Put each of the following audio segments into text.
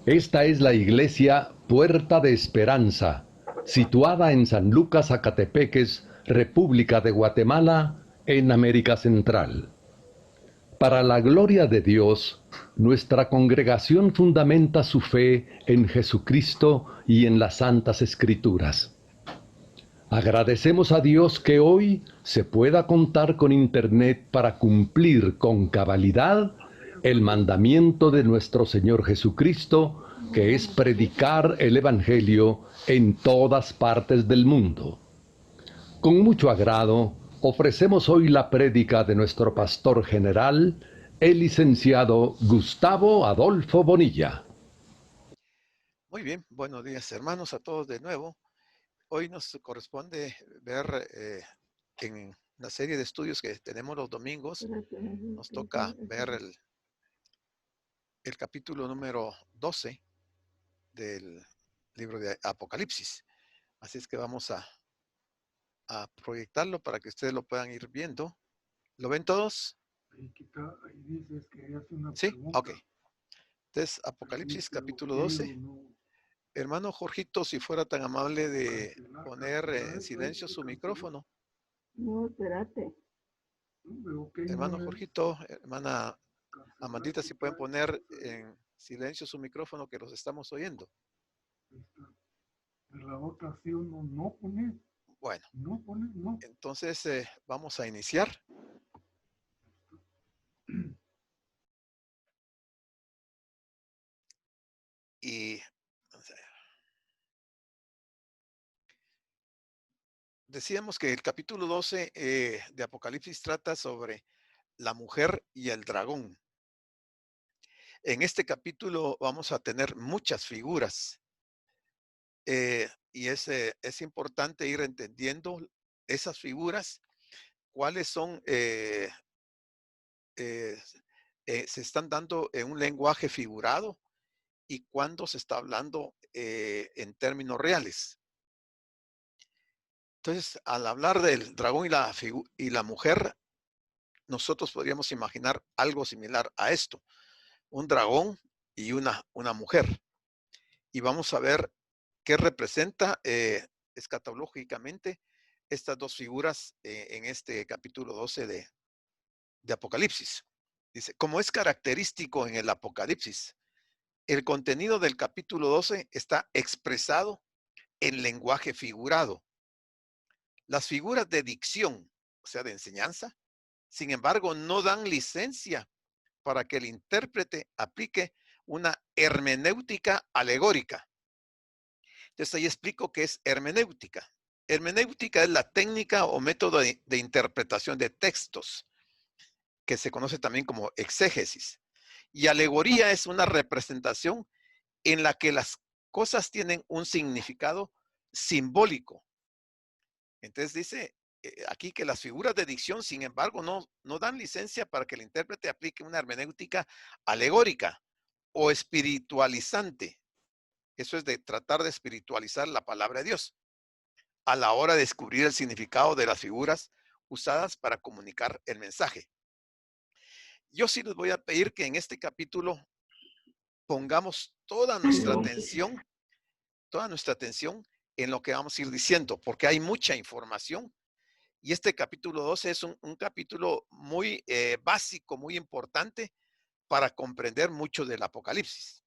Esta es la iglesia Puerta de Esperanza, situada en San Lucas, Zacatepeques, República de Guatemala, en América Central. Para la gloria de Dios, nuestra congregación fundamenta su fe en Jesucristo y en las Santas Escrituras. Agradecemos a Dios que hoy se pueda contar con Internet para cumplir con cabalidad el mandamiento de nuestro Señor Jesucristo, que es predicar el Evangelio en todas partes del mundo. Con mucho agrado, ofrecemos hoy la prédica de nuestro pastor general, el licenciado Gustavo Adolfo Bonilla. Muy bien, buenos días hermanos a todos de nuevo. Hoy nos corresponde ver en la serie de estudios que tenemos los domingos, nos toca ver el capítulo número 12 del libro de Apocalipsis. Así es que vamos a proyectarlo para que ustedes lo puedan ir viendo. ¿Lo ven todos? Ahí dices que hace una Sí, pregunta. ok. Entonces, Apocalipsis capítulo 12. Hermano Jorgito, si fuera tan amable de poner en silencio su micrófono. No, espérate. Hermano Jorgito, hermana Amandita, si pueden poner en silencio su micrófono, que los estamos oyendo. La otra sí uno no pone. Bueno, no pone, no. Entonces vamos a iniciar. Y decíamos que el capítulo 12 de Apocalipsis trata sobre la mujer y el dragón. En este capítulo vamos a tener muchas figuras y es importante ir entendiendo esas figuras, cuáles son, se están dando en un lenguaje figurado y cuándo se está hablando en términos reales. Entonces, al hablar del dragón y la mujer, nosotros podríamos imaginar algo similar a esto, un dragón y una mujer. Y vamos a ver qué representa escatológicamente estas dos figuras en este capítulo 12 de Apocalipsis. Dice, como es característico en el Apocalipsis, el contenido del capítulo 12 está expresado en lenguaje figurado. Las figuras de dicción, o sea, de enseñanza, sin embargo, no dan licencia para que el intérprete aplique una hermenéutica alegórica. Entonces ahí explico qué es hermenéutica. Hermenéutica es la técnica o método de interpretación de textos, que se conoce también como exégesis. Y alegoría es una representación en la que las cosas tienen un significado simbólico. Entonces dice aquí que las figuras de dicción, sin embargo, no dan licencia para que el intérprete aplique una hermenéutica alegórica o espiritualizante. Eso es de tratar de espiritualizar la palabra de Dios a la hora de descubrir el significado de las figuras usadas para comunicar el mensaje. Yo sí les voy a pedir que en este capítulo pongamos toda nuestra atención en lo que vamos a ir diciendo, porque hay mucha información y este capítulo 12 es un capítulo muy básico, muy importante para comprender mucho del Apocalipsis.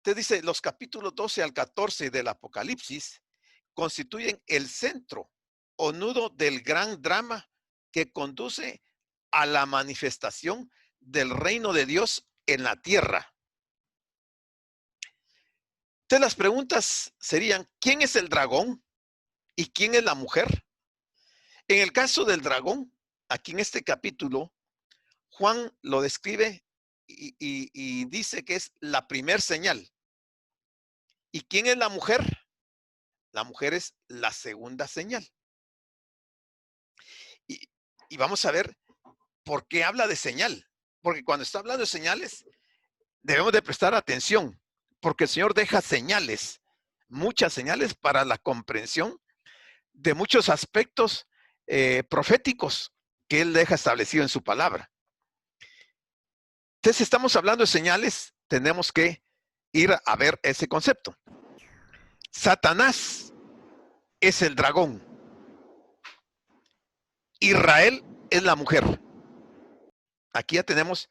Te dice, los capítulos 12 al 14 del Apocalipsis constituyen el centro o nudo del gran drama que conduce a la manifestación del reino de Dios en la tierra. Entonces las preguntas serían, ¿quién es el dragón y quién es la mujer? En el caso del dragón, aquí en este capítulo, Juan lo describe y dice que es la primer señal. ¿Y quién es la mujer? La mujer es la segunda señal. Y vamos a ver por qué habla de señal. Porque cuando está hablando de señales, debemos de prestar atención, porque el Señor deja señales, muchas señales para la comprensión de muchos aspectos proféticos que Él deja establecido en su palabra. Entonces estamos hablando de señales tenemos que ir a ver ese concepto. Satanás es el dragón. Israel es la mujer. Aquí ya tenemos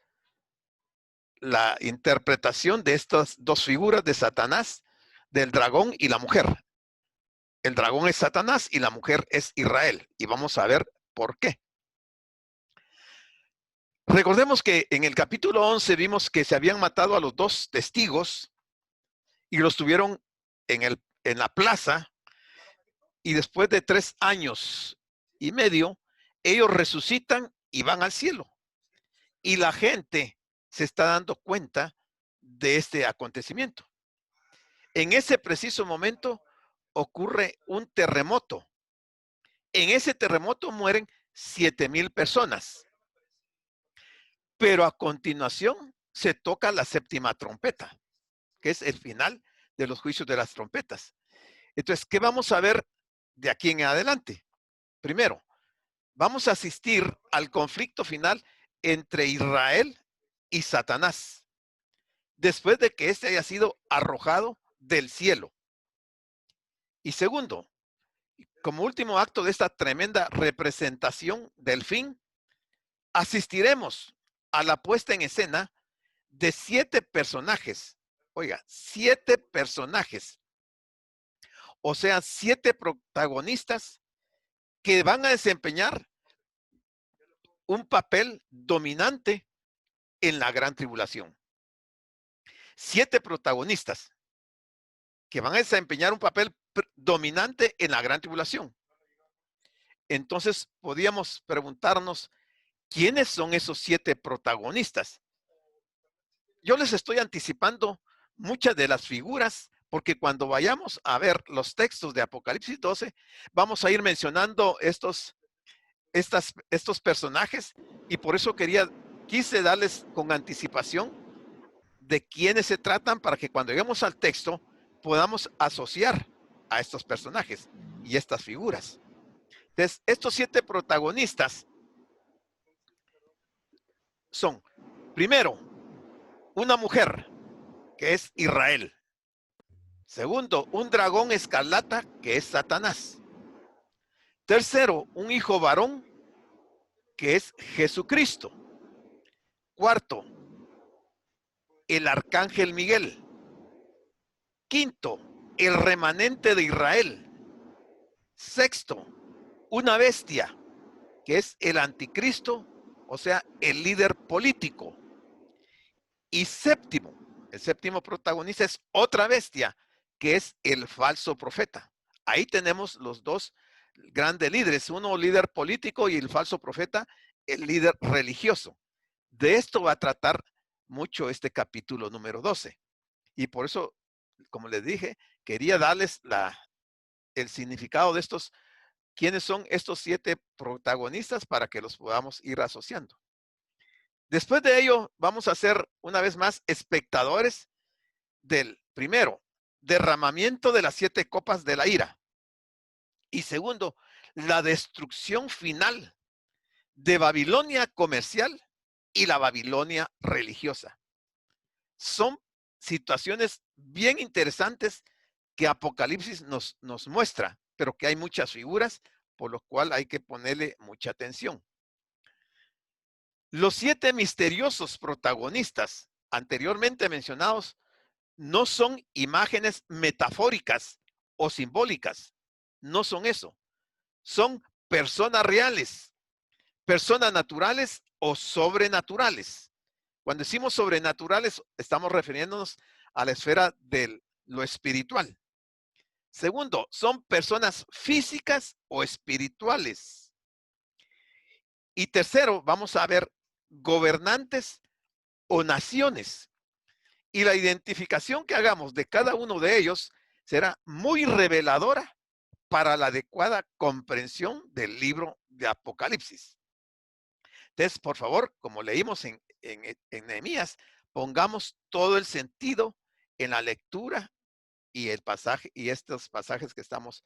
la interpretación de estas dos figuras de Satanás, del dragón y la mujer. El dragón es Satanás y la mujer es Israel. Y vamos a ver por qué. Recordemos que en el capítulo 11 vimos que se habían matado a los dos testigos y los tuvieron en la plaza, y después de 3 años y medio, ellos resucitan y van al cielo. Y la gente se está dando cuenta de este acontecimiento. En ese preciso momento ocurre un terremoto. En ese terremoto mueren 7,000 personas. Pero a continuación se toca la séptima trompeta, que es el final de los juicios de las trompetas. Entonces, ¿qué vamos a ver de aquí en adelante? Primero, vamos a asistir al conflicto final entre Israel y Satanás, después de que éste haya sido arrojado del cielo. Y segundo, como último acto de esta tremenda representación del fin, asistiremos a la puesta en escena de 7 personajes. Oiga, 7 personajes. O sea, 7 protagonistas que van a desempeñar un papel dominante en la gran tribulación. 7 protagonistas que van a desempeñar un papel dominante en la gran tribulación. Entonces, podíamos preguntarnos, ¿quiénes son esos 7 protagonistas? Yo les estoy anticipando muchas de las figuras, porque cuando vayamos a ver los textos de Apocalipsis 12, vamos a ir mencionando estos personajes, y por eso quise darles con anticipación de quiénes se tratan, para que cuando lleguemos al texto podamos asociar a estos personajes y estas figuras. Entonces, estos 7 protagonistas son, primero, una mujer, que es Israel. Segundo, un dragón escarlata, que es Satanás. Tercero, un hijo varón, que es Jesucristo. Cuarto, el arcángel Miguel. Quinto, el remanente de Israel. Sexto, una bestia, que es el anticristo, o sea, el líder político. Y séptimo, el séptimo protagonista es otra bestia, que es el falso profeta. Ahí tenemos los dos grandes líderes, uno líder político y el falso profeta, el líder religioso. De esto va a tratar mucho este capítulo número 12. Y por eso, como les dije, quería darles el significado de estos, quiénes son estos 7 protagonistas, para que los podamos ir asociando. Después de ello, vamos a ser una vez más espectadores del, primero, derramamiento de las 7 copas de la ira. Y segundo, la destrucción final de Babilonia comercial y la Babilonia religiosa. Son situaciones bien interesantes que Apocalipsis nos muestra, pero que hay muchas figuras, por lo cual hay que ponerle mucha atención. Los 7 misteriosos protagonistas anteriormente mencionados no son imágenes metafóricas o simbólicas. No son eso. Son personas reales, personas naturales o sobrenaturales. Cuando decimos sobrenaturales, estamos refiriéndonos a la esfera de lo espiritual. Segundo, son personas físicas o espirituales. Y tercero, vamos a ver gobernantes o naciones. Y la identificación que hagamos de cada uno de ellos será muy reveladora para la adecuada comprensión del libro de Apocalipsis. Entonces, por favor, como leímos en Nehemías, pongamos todo el sentido en la lectura y el pasaje y estos pasajes que estamos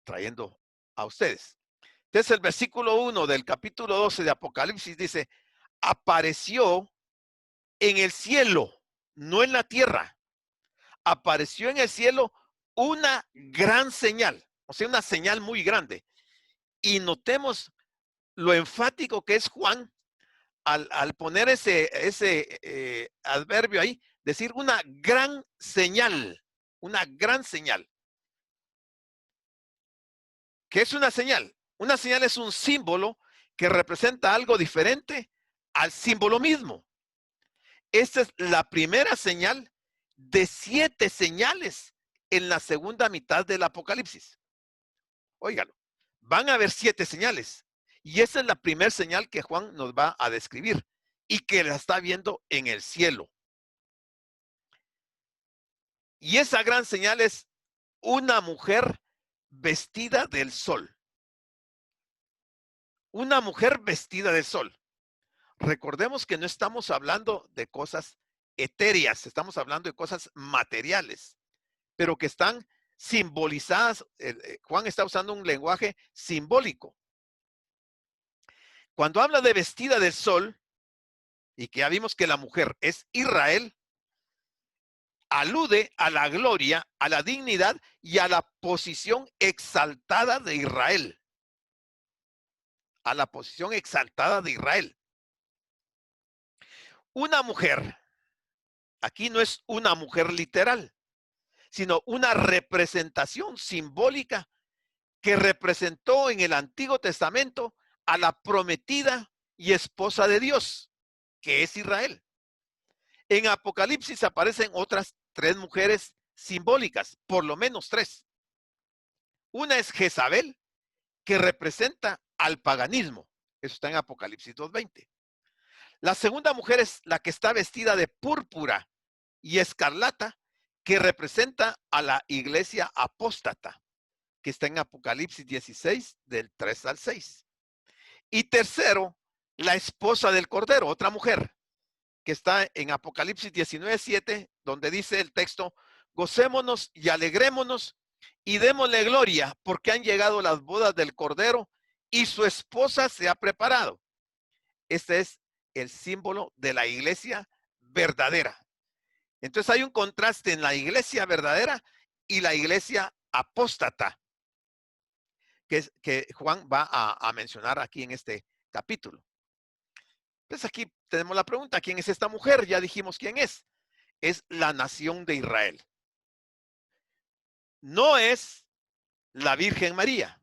trayendo a ustedes. Entonces, el versículo 1 del capítulo 12 de Apocalipsis dice: apareció en el cielo, no en la tierra. Apareció en el cielo una gran señal, o sea, una señal muy grande. Y notemos lo enfático que es Juan al poner ese adverbio ahí, decir una gran señal, una gran señal. ¿Qué es una señal? Una señal es un símbolo que representa algo diferente al símbolo mismo. Esta es la primera señal de 7 señales en la segunda mitad del Apocalipsis. Óigalo, van a haber 7 señales. Y esa es la primera señal que Juan nos va a describir y que la está viendo en el cielo. Y esa gran señal es una mujer vestida del sol. Una mujer vestida del sol. Recordemos que no estamos hablando de cosas etéreas, estamos hablando de cosas materiales, pero que están simbolizadas. Juan está usando un lenguaje simbólico. Cuando habla de vestida del sol, y que ya vimos que la mujer es Israel, alude a la gloria, a la dignidad y a la posición exaltada de Israel. A la posición exaltada de Israel. Una mujer, aquí no es una mujer literal, sino una representación simbólica que representó en el Antiguo Testamento a la prometida y esposa de Dios, que es Israel. En Apocalipsis aparecen otras 3 mujeres simbólicas, por lo menos 3. Una es Jezabel, que representa al paganismo. Eso está en Apocalipsis 2:20. La segunda mujer es la que está vestida de púrpura y escarlata, que representa a la iglesia apóstata, que está en Apocalipsis 16, del 3 al 6. Y tercero, la esposa del Cordero, otra mujer, que está en Apocalipsis 19:7, donde dice el texto: gocémonos y alegrémonos y démosle gloria, porque han llegado las bodas del Cordero y su esposa se ha preparado. Este es el símbolo de la iglesia verdadera. Entonces hay un contraste en la iglesia verdadera y la iglesia apóstata, que Juan va a mencionar aquí en este capítulo. Entonces aquí tenemos la pregunta: ¿quién es esta mujer? Ya dijimos quién es. Es la nación de Israel. No es la Virgen María.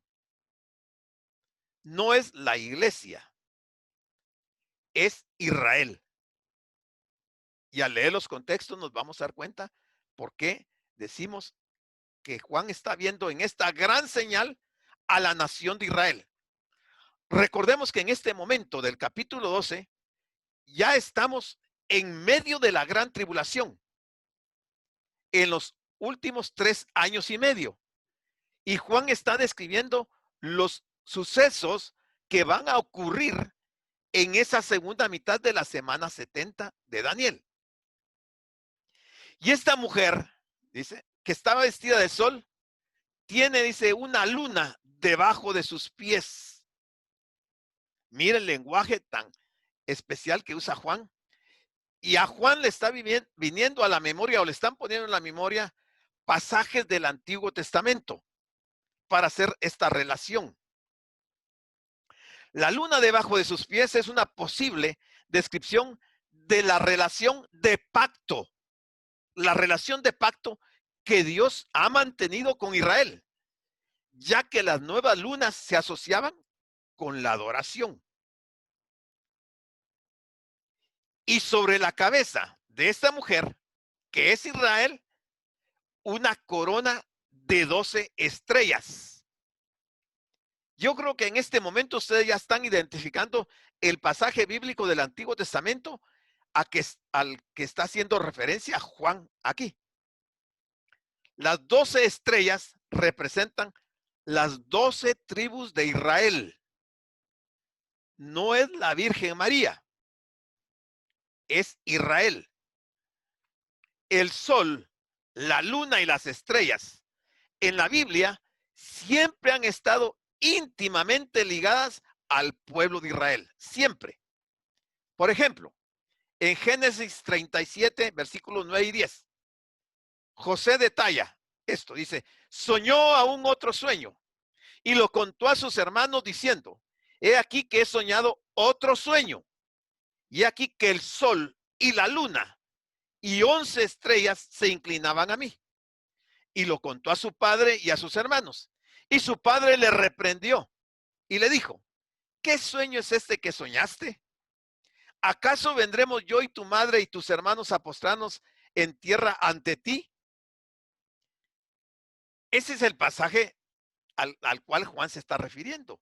No es la iglesia. Es Israel. Y al leer los contextos nos vamos a dar cuenta por qué decimos que Juan está viendo en esta gran señal a la nación de Israel. Recordemos que en este momento del capítulo 12 ya estamos en medio de la gran tribulación, en los últimos 3 años y medio. Y Juan está describiendo los sucesos que van a ocurrir en esa segunda mitad de la semana 70 de Daniel. Y esta mujer, dice, que estaba vestida de sol, tiene, dice, una luna debajo de sus pies. Mira el lenguaje tan especial que usa Juan. Y a Juan le está viniendo a la memoria, o le están poniendo en la memoria, pasajes del Antiguo Testamento para hacer esta relación. La luna debajo de sus pies es una posible descripción de la relación de pacto. La relación de pacto que Dios ha mantenido con Israel, ya que las nuevas lunas se asociaban con la adoración. Y sobre la cabeza de esta mujer, que es Israel, una corona de 12 estrellas. Yo creo que en este momento ustedes ya están identificando el pasaje bíblico del Antiguo Testamento al que está haciendo referencia Juan aquí. Las 12 estrellas representan las 12 tribus de Israel. No es la Virgen María, es Israel. El sol, la luna y las estrellas en la Biblia siempre han estado íntimamente ligadas al pueblo de Israel, siempre. Por ejemplo, En Génesis 37, versículos 9 y 10. José detalla esto, dice, soñó aún otro sueño y lo contó a sus hermanos diciendo, he aquí que he soñado otro sueño, y he aquí que el sol y la luna y 11 estrellas se inclinaban a mí. Y lo contó a su padre y a sus hermanos. Y su padre le reprendió y le dijo, ¿qué sueño es este que soñaste? ¿Acaso vendremos yo y tu madre y tus hermanos a postrarnos en tierra ante ti? Ese es el pasaje al cual Juan se está refiriendo.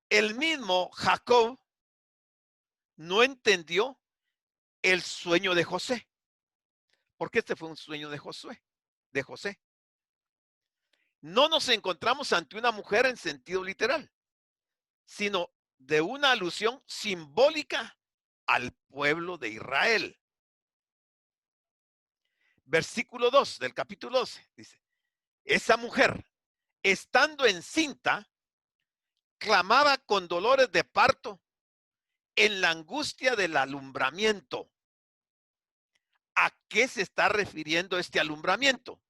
El mismo Jacob no entendió el sueño de José, porque este fue un sueño de José. No nos encontramos ante una mujer en sentido literal, sino de una alusión simbólica al pueblo de Israel. Versículo 2 del capítulo 12 dice, esa mujer, estando encinta, clamaba con dolores de parto en la angustia del alumbramiento. ¿A qué se está refiriendo este alumbramiento?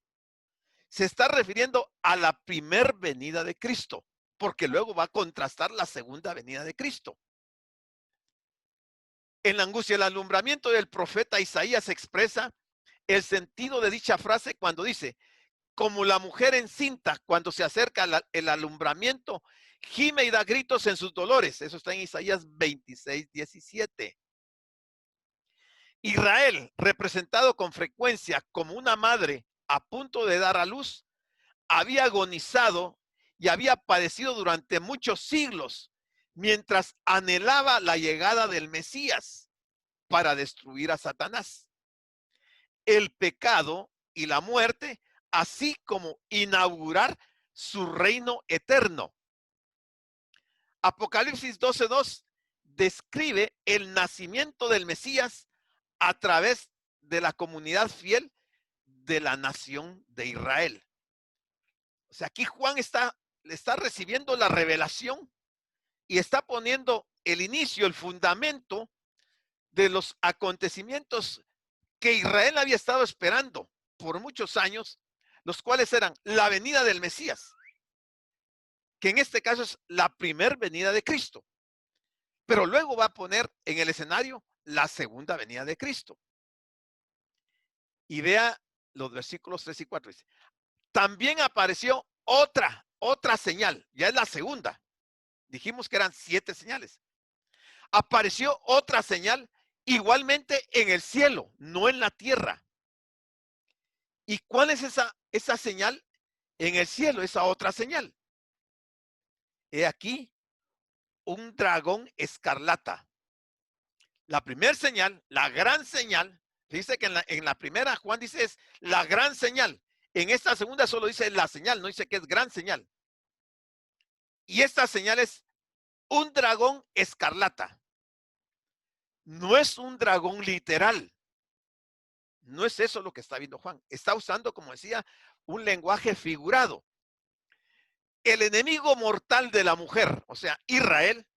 Se está refiriendo a la primer venida de Cristo, porque luego va a contrastar la segunda venida de Cristo. En la angustia del alumbramiento del profeta Isaías expresa el sentido de dicha frase cuando dice, como la mujer encinta cuando se acerca el alumbramiento, gime y da gritos en sus dolores. Eso está en Isaías 26, 17. Israel, representado con frecuencia como una madre a punto de dar a luz, había agonizado y había padecido durante muchos siglos mientras anhelaba la llegada del Mesías para destruir a Satanás. El pecado y la muerte, así como inaugurar su reino eterno. Apocalipsis 12:2 describe el nacimiento del Mesías a través de la comunidad fiel de la nación de Israel. O sea, aquí Juan le está recibiendo la revelación y está poniendo el inicio, el fundamento de los acontecimientos que Israel había estado esperando por muchos años, los cuales eran la venida del Mesías, que en este caso es la primer venida de Cristo, pero luego va a poner en el escenario la segunda venida de Cristo. Y vea los versículos 3 y 4. Dice, también apareció otra señal, ya es la segunda. Dijimos que eran 7 señales. Apareció otra señal igualmente en el cielo, no en la tierra. ¿Y cuál es esa señal en el cielo, esa otra señal? He aquí un dragón escarlata. La primera señal, la gran señal, dice que en la primera Juan dice es la gran señal. En esta segunda solo dice la señal, no dice que es gran señal. Y esta señal es un dragón escarlata. No es un dragón literal. No es eso lo que está viendo Juan. Está usando, como decía, un lenguaje figurado. El enemigo mortal de la mujer, o sea, Israel,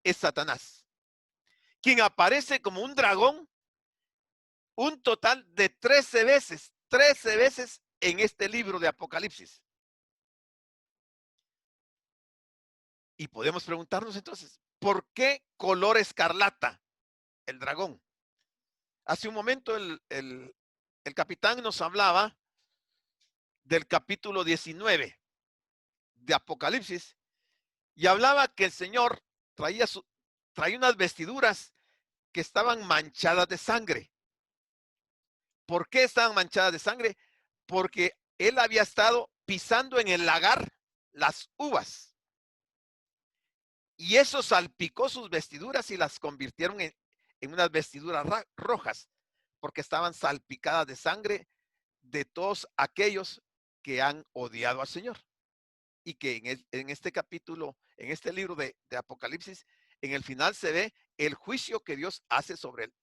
es Satanás, quien aparece como un dragón un total de 13 veces en este libro de Apocalipsis. Y podemos preguntarnos entonces, ¿por qué color escarlata el dragón? Hace un momento el capitán nos hablaba del capítulo 19 de Apocalipsis y hablaba que el Señor traía unas vestiduras que estaban manchadas de sangre. ¿Por qué estaban manchadas de sangre? Porque él había estado pisando en el lagar las uvas. Y eso salpicó sus vestiduras y las convirtieron en unas vestiduras rojas, porque estaban salpicadas de sangre de todos aquellos que han odiado al Señor. Y que en este capítulo, en este libro de Apocalipsis, en el final se ve el juicio que Dios hace sobre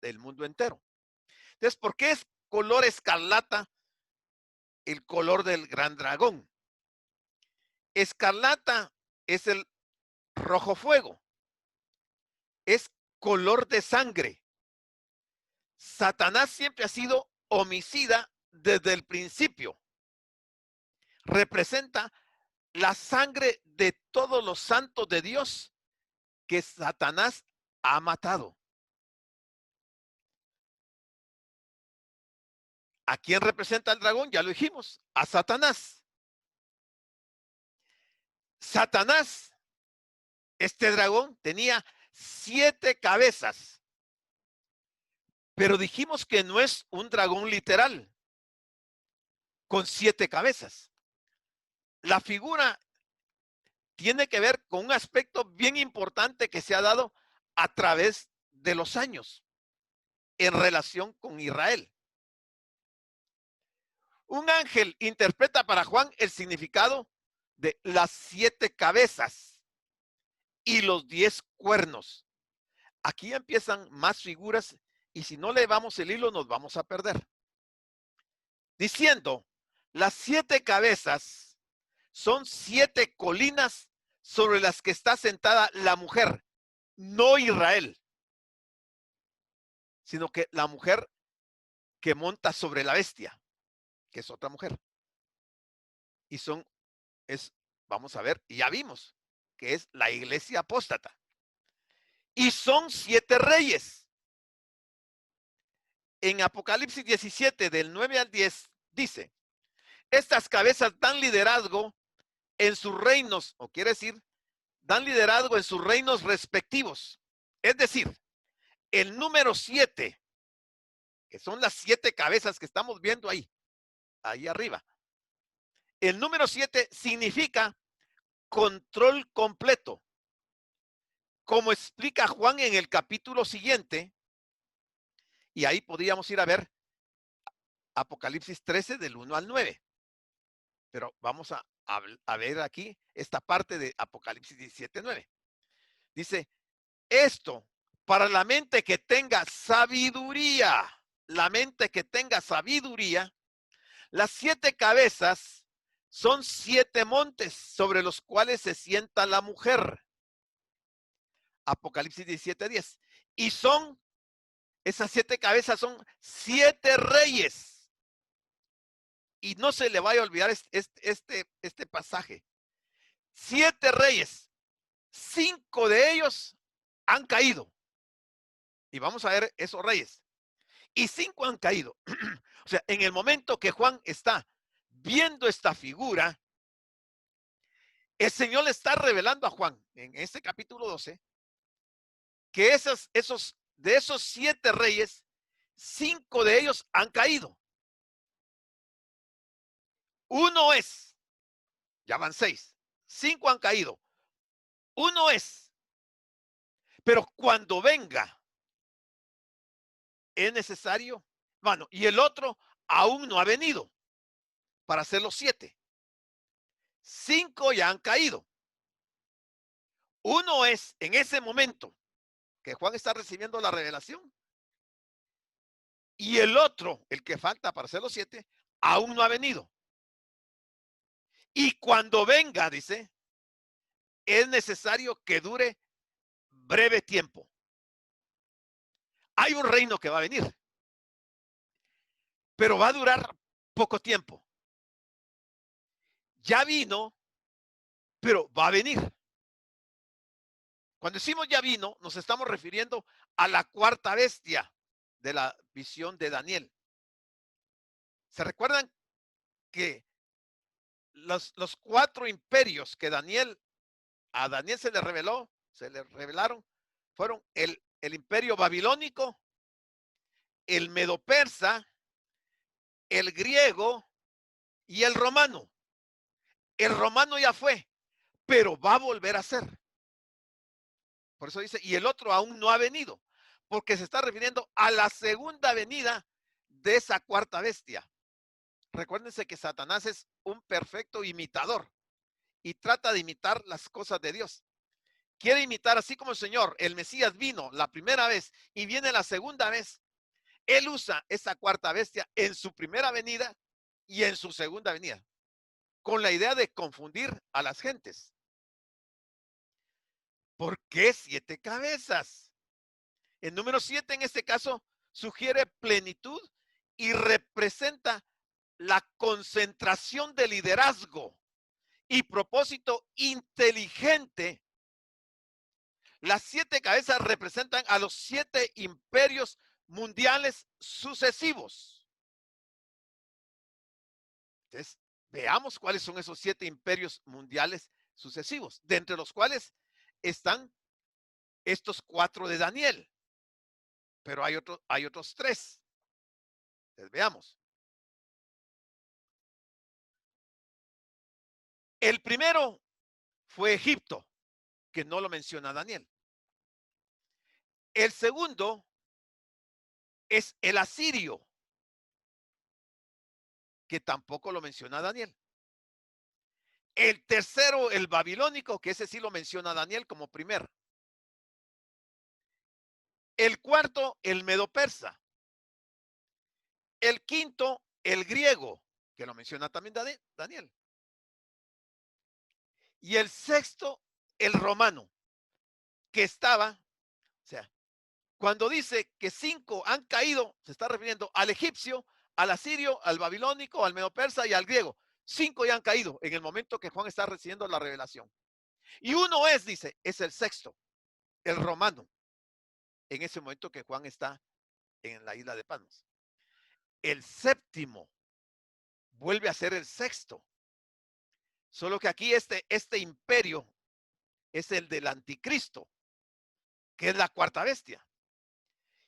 el mundo entero. Entonces, ¿por qué es color escarlata el color del gran dragón? Escarlata es el rojo fuego. Es color de sangre. Satanás siempre ha sido homicida desde el principio. Representa la sangre de todos los santos de Dios que Satanás ha matado. ¿A quién representa el dragón? Ya lo dijimos, a Satanás. Satanás, este dragón, tenía 7 cabezas. Pero dijimos que no es un dragón literal, con 7 cabezas. La figura tiene que ver con un aspecto bien importante que se ha dado a través de los años en relación con Israel. Un ángel interpreta para Juan el significado de las 7 cabezas y los 10 cuernos. Aquí empiezan más figuras y si no le vamos el hilo nos vamos a perder. Diciendo, las 7 cabezas son 7 colinas sobre las que está sentada la mujer, no Israel, sino que la mujer que monta sobre la bestia, que es otra mujer. Y vamos a ver, y ya vimos, que es la iglesia apóstata. Y son 7 reyes. En Apocalipsis 17, del 9 al 10, dice, estas cabezas dan liderazgo en sus reinos, o quiere decir, dan liderazgo en sus reinos respectivos. Es decir, el número 7, que son las 7 cabezas que estamos viendo ahí arriba. El número 7 significa control completo. Como explica Juan en el capítulo siguiente, y ahí podríamos ir a ver Apocalipsis 13 del 1 al 9. Pero vamos a ver aquí esta parte de Apocalipsis 17, 9. Dice, esto para la mente que tenga sabiduría, la mente que tenga sabiduría, las 7 cabezas son 7 montes sobre los cuales se sienta la mujer. Apocalipsis 17, 10. Y esas 7 cabezas son 7 reyes. Y no se le vaya a olvidar este pasaje. 7 reyes, 5 de ellos han caído. Y vamos a ver esos reyes. Y 5 han caído. O sea, en el momento que Juan está viendo esta figura, el Señor le está revelando a Juan, en este capítulo 12, que de esos 7 reyes, 5 de ellos han caído. Uno es, ya van 6, 5 han caído. Uno es, pero cuando venga, es necesario, bueno, y el otro aún no ha venido para hacer los 7. 5 ya han caído. Uno es en ese momento que Juan está recibiendo la revelación. Y el otro, el que falta para hacer los 7, aún no ha venido. Y cuando venga, dice, es necesario que dure breve tiempo. Hay un reino que va a venir, pero va a durar poco tiempo. Ya vino, pero va a venir. Cuando decimos ya vino, nos estamos refiriendo a la 4ª bestia de la visión de Daniel. ¿Se recuerdan que los 4 imperios que a Daniel se le revelaron, fueron el imperio babilónico, el medo-persa, el griego y el romano? El romano ya fue, pero va a volver a ser. Por eso dice, y el otro aún no ha venido, porque se está refiriendo a la segunda venida de esa 4ª bestia. Recuérdense que Satanás es un perfecto imitador y trata de imitar las cosas de Dios. Quiere imitar, así como el Señor, el Mesías vino la primera vez y viene la segunda vez. Él usa esa 4ª bestia en su primera venida y en su segunda venida, con la idea de confundir a las gentes. ¿Por qué 7 cabezas? El número 7 en este caso sugiere plenitud y representa la concentración de liderazgo y propósito inteligente. Las 7 cabezas representan a los 7 imperios mundiales sucesivos. Entonces, veamos cuáles son esos 7 imperios mundiales sucesivos, de entre los cuales están estos 4 de Daniel. Pero hay otros 3. Entonces, veamos. El primero fue Egipto, que no lo menciona Daniel. El segundo es el asirio, que tampoco lo menciona Daniel. El tercero, el babilónico, que ese sí lo menciona Daniel como primer. El cuarto, el medo-persa. El quinto, el griego, que lo menciona también Daniel. Y el sexto, el romano, que estaba, o sea, cuando dice que 5 han caído, se está refiriendo al egipcio, al asirio, al babilónico, al medo-persa y al griego. 5 ya han caído en el momento que Juan está recibiendo la revelación. Y uno es, dice, es el sexto, el romano, en ese momento que Juan está en la isla de Patmos. El séptimo vuelve a ser el sexto. Solo que aquí este imperio es el del anticristo, que es la cuarta bestia.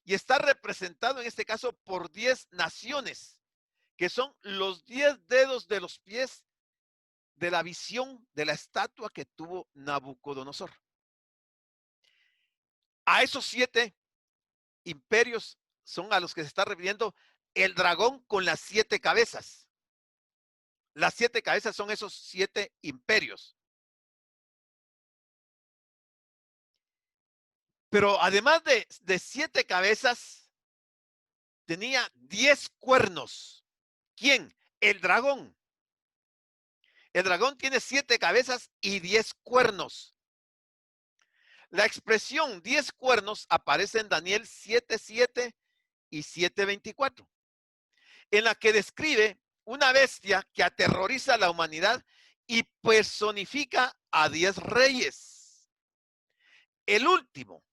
Y está representado en este caso por 10 naciones, que son los 10 dedos de los pies de la visión de la estatua que tuvo Nabucodonosor. A esos 7 imperios son a los que se está refiriendo el dragón con las 7 cabezas. Las 7 cabezas son esos 7 imperios. Pero además de 7 cabezas, tenía 10 cuernos. ¿Quién? El dragón. El dragón tiene 7 cabezas y 10 cuernos. La expresión 10 cuernos aparece en Daniel 7:7 y 7:24, en la que describe una bestia que aterroriza a la humanidad y personifica a 10 reyes. El último,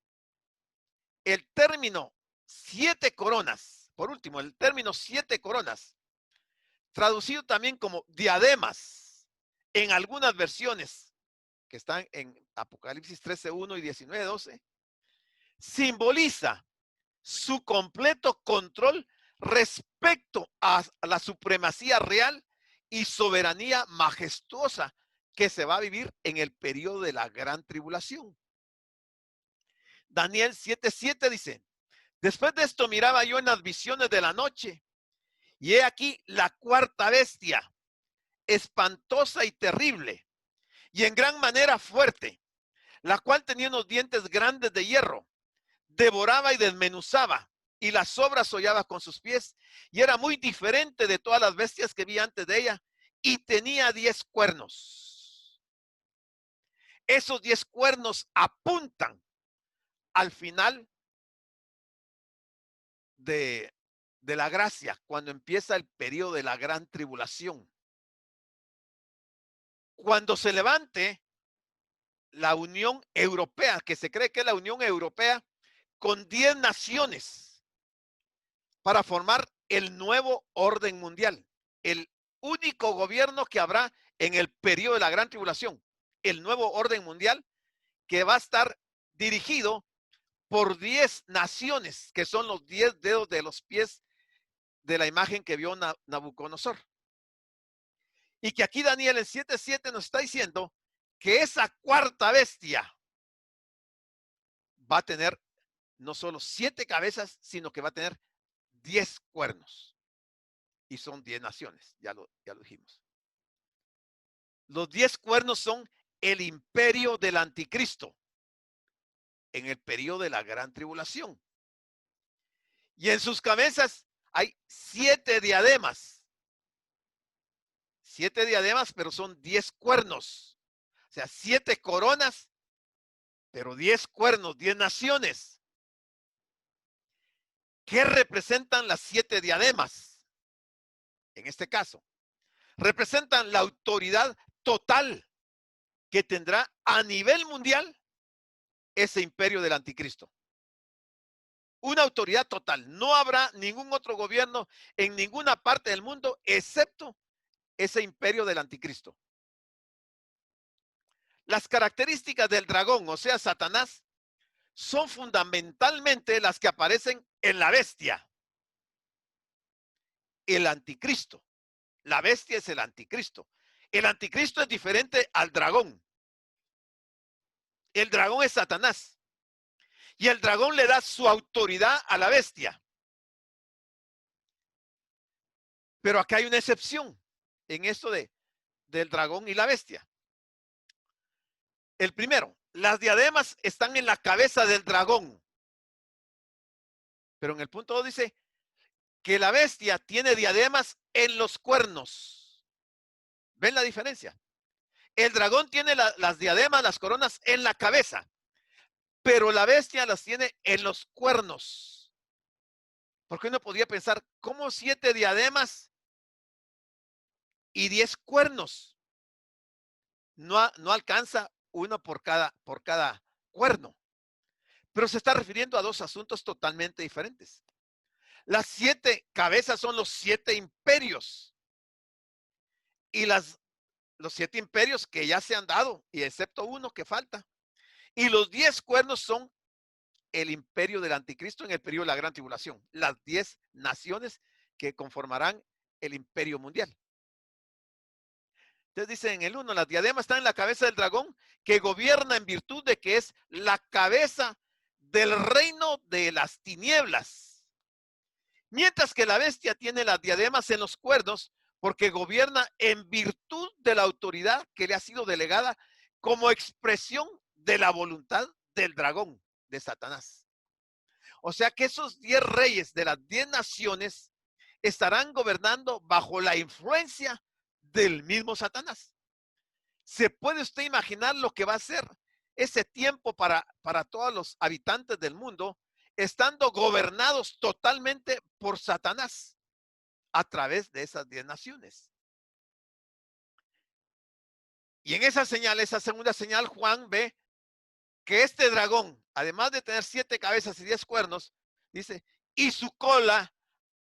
el término 7 coronas, por último, el término 7 coronas, traducido también como diademas en algunas versiones que están en Apocalipsis 13:1 y 19:12, simboliza su completo control respecto a la supremacía real y soberanía majestuosa que se va a vivir en el periodo de la gran tribulación. Daniel 7:7 dice: después de esto miraba yo en las visiones de la noche, y he aquí la cuarta bestia, espantosa y terrible, y en gran manera fuerte, la cual tenía unos dientes grandes de hierro, devoraba y desmenuzaba, y las sobras hollaba con sus pies, y era muy diferente de todas las bestias que vi antes de ella, y tenía 10 cuernos. Esos 10 cuernos apuntan al final de la gracia, cuando empieza el periodo de la gran tribulación. Cuando se levante la Unión Europea, que se cree que es la Unión Europea, con 10 naciones para formar el nuevo orden mundial, el único gobierno que habrá en el periodo de la gran tribulación, el nuevo orden mundial que va a estar dirigido por 10 naciones, que son los 10 dedos de los pies de la imagen que vio Nabucodonosor. Y que aquí Daniel en 7:7 nos está diciendo que esa cuarta bestia va a tener no solo 7 cabezas, sino que va a tener 10 cuernos. Y son 10 naciones, ya lo dijimos. Los 10 cuernos son el imperio del anticristo en el periodo de la gran tribulación. Y en sus cabezas hay 7 diademas. 7 diademas, pero son 10 cuernos. O sea, 7 coronas, pero 10 cuernos, 10 naciones. ¿Qué representan las 7 diademas? En este caso, representan la autoridad total que tendrá a nivel mundial ese imperio del anticristo. Una autoridad total. No habrá ningún otro gobierno en ninguna parte del mundo excepto ese imperio del anticristo. Las características del dragón, o sea, Satanás, son fundamentalmente las que aparecen en la bestia. El anticristo. La bestia es el anticristo. El anticristo es diferente al dragón. El dragón es Satanás. Y el dragón le da su autoridad a la bestia. Pero acá hay una excepción en esto del dragón y la bestia. El primero, las diademas están en la cabeza del dragón. Pero en el punto 2 dice que la bestia tiene diademas en los cuernos. ¿Ven la diferencia? El dragón tiene las diademas, las coronas en la cabeza, pero la bestia las tiene en los cuernos. Porque uno podría pensar, ¿cómo 7 diademas y 10 cuernos? No alcanza uno por cada cuerno. Pero se está refiriendo a 2 asuntos totalmente diferentes. Las 7 cabezas son los 7 imperios. Y los 7 imperios que ya se han dado, y excepto uno que falta. Y los 10 cuernos son el imperio del anticristo en el periodo de la gran tribulación. Las 10 naciones que conformarán el imperio mundial. Entonces dice en el 1, las diademas están en la cabeza del dragón que gobierna en virtud de que es la cabeza del reino de las tinieblas. Mientras que la bestia tiene las diademas en los cuernos porque gobierna en virtud de la autoridad que le ha sido delegada como expresión de la voluntad del dragón, de Satanás. O sea que esos 10 reyes de las 10 naciones estarán gobernando bajo la influencia del mismo Satanás. ¿Se puede usted imaginar lo que va a ser ese tiempo para todos los habitantes del mundo, estando gobernados totalmente por Satanás a través de esas 10 naciones? Y en esa señal, esa segunda señal, Juan ve que este dragón, además de tener 7 cabezas y 10 cuernos, dice, y su cola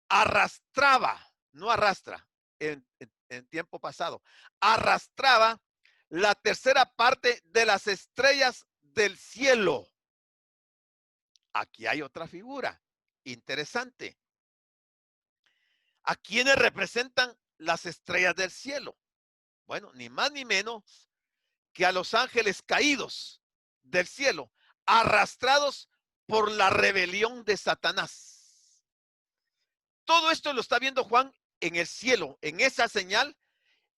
arrastraba, no arrastra en tiempo pasado, arrastraba la tercera parte de las estrellas del cielo. Aquí hay otra figura interesante. ¿A quiénes representan las estrellas del cielo? Bueno, ni más ni menos que a los ángeles caídos del cielo, arrastrados por la rebelión de Satanás. Todo esto lo está viendo Juan en el cielo, en esa señal,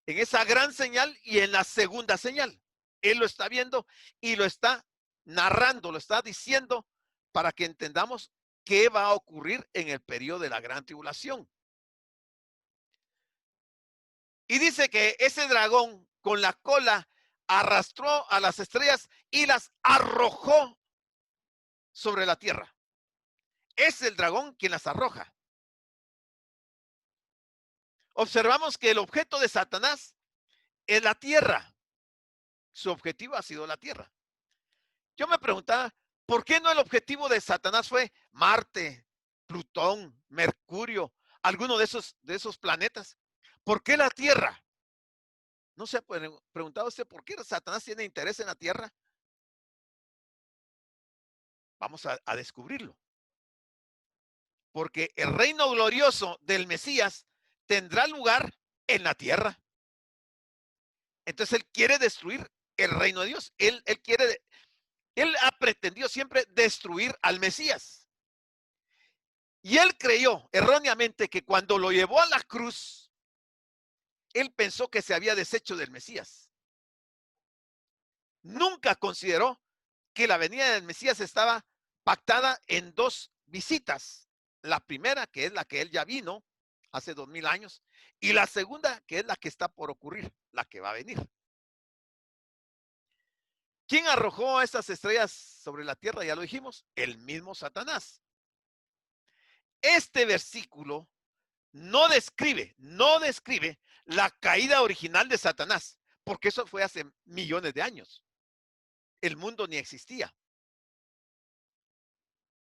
en esa gran señal y en la segunda señal. Él lo está viendo y lo está narrando, lo está diciendo para que entendamos qué va a ocurrir en el periodo de la gran tribulación. Y dice que ese dragón con la cola arrastró a las estrellas y las arrojó sobre la tierra. Es el dragón quien las arroja. Observamos que el objeto de Satanás es la tierra. Su objetivo ha sido la tierra. Yo me preguntaba, ¿por qué no el objetivo de Satanás fue Marte, Plutón, Mercurio, alguno de esos planetas? ¿Por qué la tierra? ¿No se ha preguntado usted por qué Satanás tiene interés en la tierra? Vamos a descubrirlo. Porque el reino glorioso del Mesías tendrá lugar en la tierra. Entonces él quiere destruir el reino de Dios. Él ha pretendido siempre destruir al Mesías. Y él creyó erróneamente que cuando lo llevó a la cruz, él pensó que se había deshecho del Mesías. Nunca consideró que la venida del Mesías estaba pactada en 2 visitas. La primera, que es la que él ya vino hace 2000 años, y la segunda, que es la que está por ocurrir, la que va a venir. ¿Quién arrojó a estas estrellas sobre la tierra? Ya lo dijimos, el mismo Satanás. este versículo no describe la caída original de Satanás, porque eso fue hace millones de años. El mundo ni existía.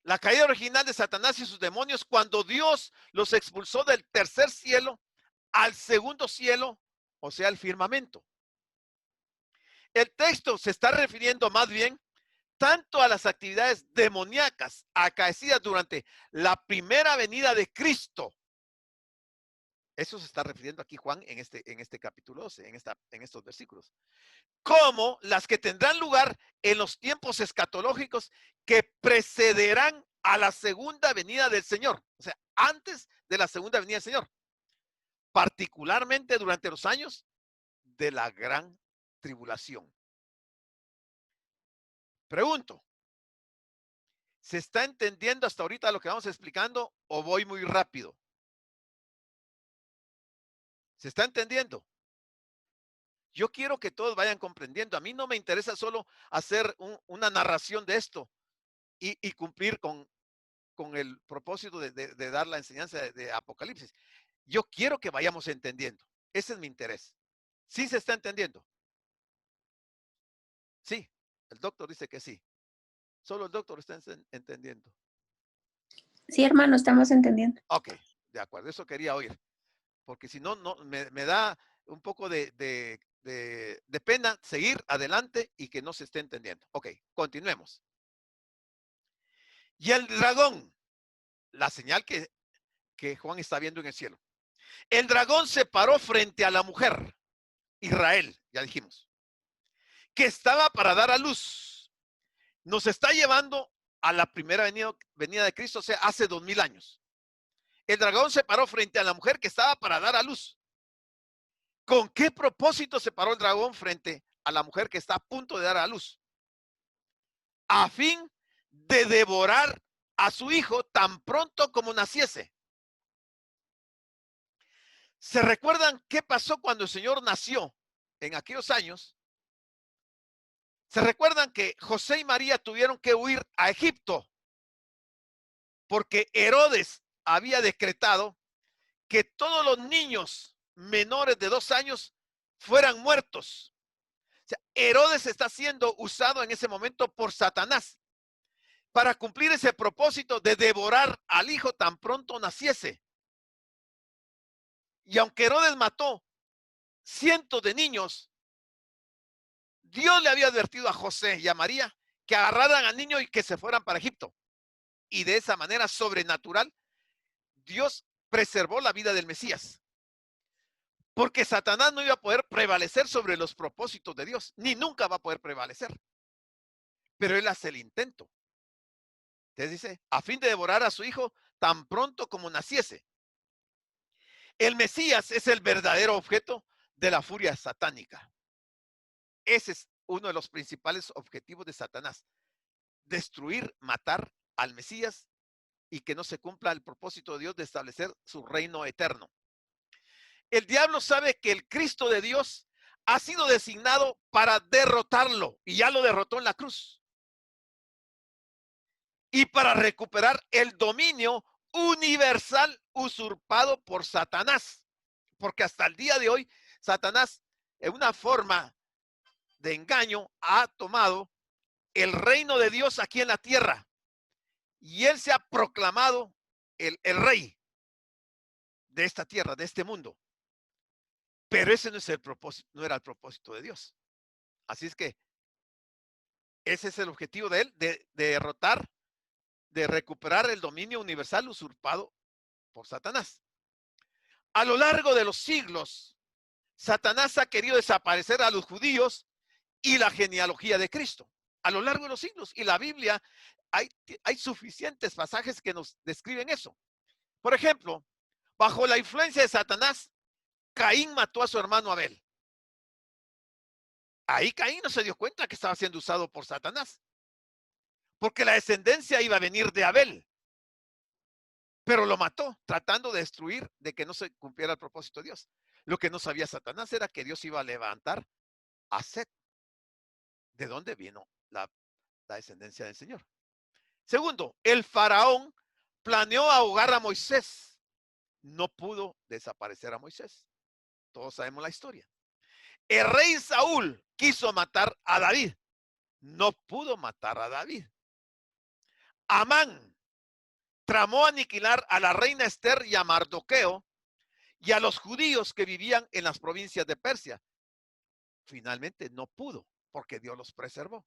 La caída original de Satanás y sus demonios cuando Dios los expulsó del tercer cielo al segundo cielo, o sea, el firmamento. El texto se está refiriendo más bien tanto a las actividades demoníacas acaecidas durante la primera venida de Cristo. Eso se está refiriendo aquí Juan en este capítulo 12, en estos versículos. Como las que tendrán lugar en los tiempos escatológicos que precederán a la segunda venida del Señor. O sea, antes de la segunda venida del Señor. Particularmente durante los años de la gran tribulación. Pregunto, ¿se está entendiendo hasta ahorita lo que vamos explicando o voy muy rápido? ¿Se está entendiendo? Yo quiero que todos vayan comprendiendo. A mí no me interesa solo hacer una narración de esto y cumplir con el propósito de dar la enseñanza de Apocalipsis. Yo quiero que vayamos entendiendo. Ese es mi interés. ¿Sí se está entendiendo? Sí, el doctor dice que sí. Solo el doctor está entendiendo. Sí, hermano, estamos entendiendo. Ok, de acuerdo, eso quería oír. Porque si no, me da un poco de pena seguir adelante y que no se esté entendiendo. Ok, continuemos. Y el dragón, la señal que Juan está viendo en el cielo. El dragón se paró frente a la mujer, Israel, ya dijimos, que estaba para dar a luz. Nos está llevando a la primera venida de Cristo, o sea, hace 2000 años. El dragón se paró frente a la mujer que estaba para dar a luz. ¿Con qué propósito se paró el dragón frente a la mujer que está a punto de dar a luz? A fin de devorar a su hijo tan pronto como naciese. ¿Se recuerdan qué pasó cuando el Señor nació en aquellos años? ¿Se recuerdan que José y María tuvieron que huir a Egipto? Porque Herodes había decretado que todos los niños menores de 2 años fueran muertos. O sea, Herodes está siendo usado en ese momento por Satanás para cumplir ese propósito de devorar al hijo tan pronto naciese. Y aunque Herodes mató cientos de niños, Dios le había advertido a José y a María que agarraran al niño y que se fueran para Egipto. Y de esa manera sobrenatural, Dios preservó la vida del Mesías. Porque Satanás no iba a poder prevalecer sobre los propósitos de Dios, ni nunca va a poder prevalecer. Pero él hace el intento. Entonces dice, a fin de devorar a su hijo tan pronto como naciese. El Mesías es el verdadero objeto de la furia satánica. Ese es uno de los principales objetivos de Satanás. Destruir, matar al Mesías y que no se cumpla el propósito de Dios de establecer su reino eterno. El diablo sabe que el Cristo de Dios ha sido designado para derrotarlo y ya lo derrotó en la cruz. Y para recuperar el dominio universal usurpado por Satanás. Porque hasta el día de hoy, Satanás, en una forma de engaño, ha tomado el reino de Dios aquí en la tierra. Y él se ha proclamado el rey de esta tierra, de este mundo. Pero ese no es el propósito, no era el propósito de Dios. Así es que ese es el objetivo de él, de derrotar, de recuperar el dominio universal usurpado por Satanás. A lo largo de los siglos, Satanás ha querido desaparecer a los judíos y la genealogía de Cristo. A lo largo de los siglos. Y la Biblia, hay suficientes pasajes que nos describen eso. Por ejemplo, bajo la influencia de Satanás, Caín mató a su hermano Abel. Ahí Caín no se dio cuenta que estaba siendo usado por Satanás. Porque la descendencia iba a venir de Abel. Pero lo mató, tratando de destruir, de que no se cumpliera el propósito de Dios. Lo que no sabía Satanás era que Dios iba a levantar a Set. ¿De dónde vino la descendencia del Señor? Segundo, el faraón planeó ahogar a Moisés. No pudo desaparecer a Moisés. Todos sabemos la historia. El rey Saúl quiso matar a David. No pudo matar a David. Amán tramó aniquilar a la reina Esther y a Mardoqueo y a los judíos que vivían en las provincias de Persia. Finalmente no pudo, porque Dios los preservó.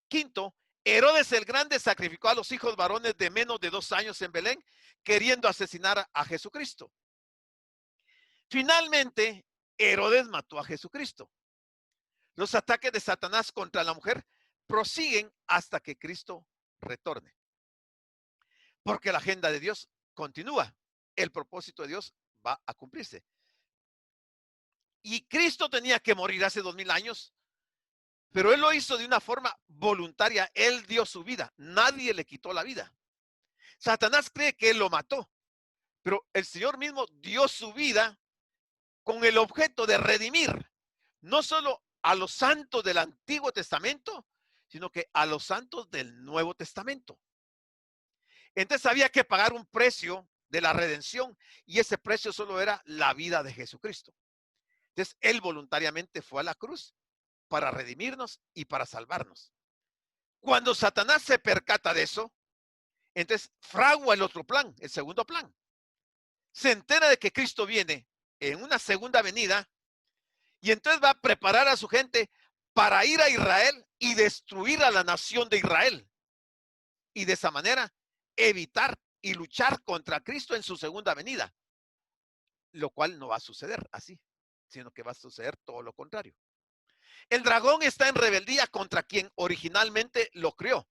Quinto, Herodes el Grande sacrificó a los hijos varones de menos de 2 años en Belén, queriendo asesinar a Jesucristo. Finalmente, Herodes mató a Jesucristo. Los ataques de Satanás contra la mujer prosiguen hasta que Cristo retorne. Porque la agenda de Dios continúa. El propósito de Dios va a cumplirse. Y Cristo tenía que morir hace 2000 años, pero Él lo hizo de una forma voluntaria. Él dio su vida. Nadie le quitó la vida. Satanás cree que Él lo mató, pero el Señor mismo dio su vida con el objeto de redimir no solo a los santos del Antiguo Testamento, sino que a los santos del Nuevo Testamento. Entonces había que pagar un precio de la redención y ese precio solo era la vida de Jesucristo. Entonces Él voluntariamente fue a la cruz para redimirnos y para salvarnos. Cuando Satanás se percata de eso, entonces fragua el otro plan, el segundo plan. Se entera de que Cristo viene en una segunda venida y entonces va a preparar a su gente para ir a Israel y destruir a la nación de Israel. Y de esa manera evitar y luchar contra Cristo en su segunda venida. Lo cual no va a suceder así, sino que va a suceder todo lo contrario. El dragón está en rebeldía contra quien originalmente lo creó.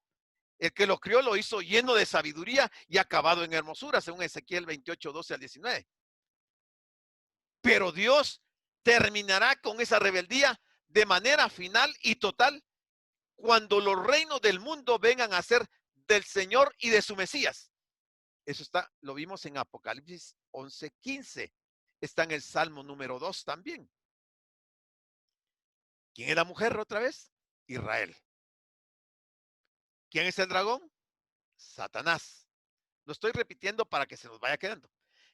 El que lo creó lo hizo lleno de sabiduría y acabado en hermosura, según Ezequiel 28, 12 al 19. Pero Dios terminará con esa rebeldía de manera final y total cuando los reinos del mundo vengan a ser del Señor y de su Mesías. Eso está, lo vimos en Apocalipsis 11:15. Está en el Salmo número 2 también. ¿Quién es la mujer otra vez? Israel. ¿Quién es el dragón? Satanás. Lo estoy repitiendo para que se nos vaya quedando.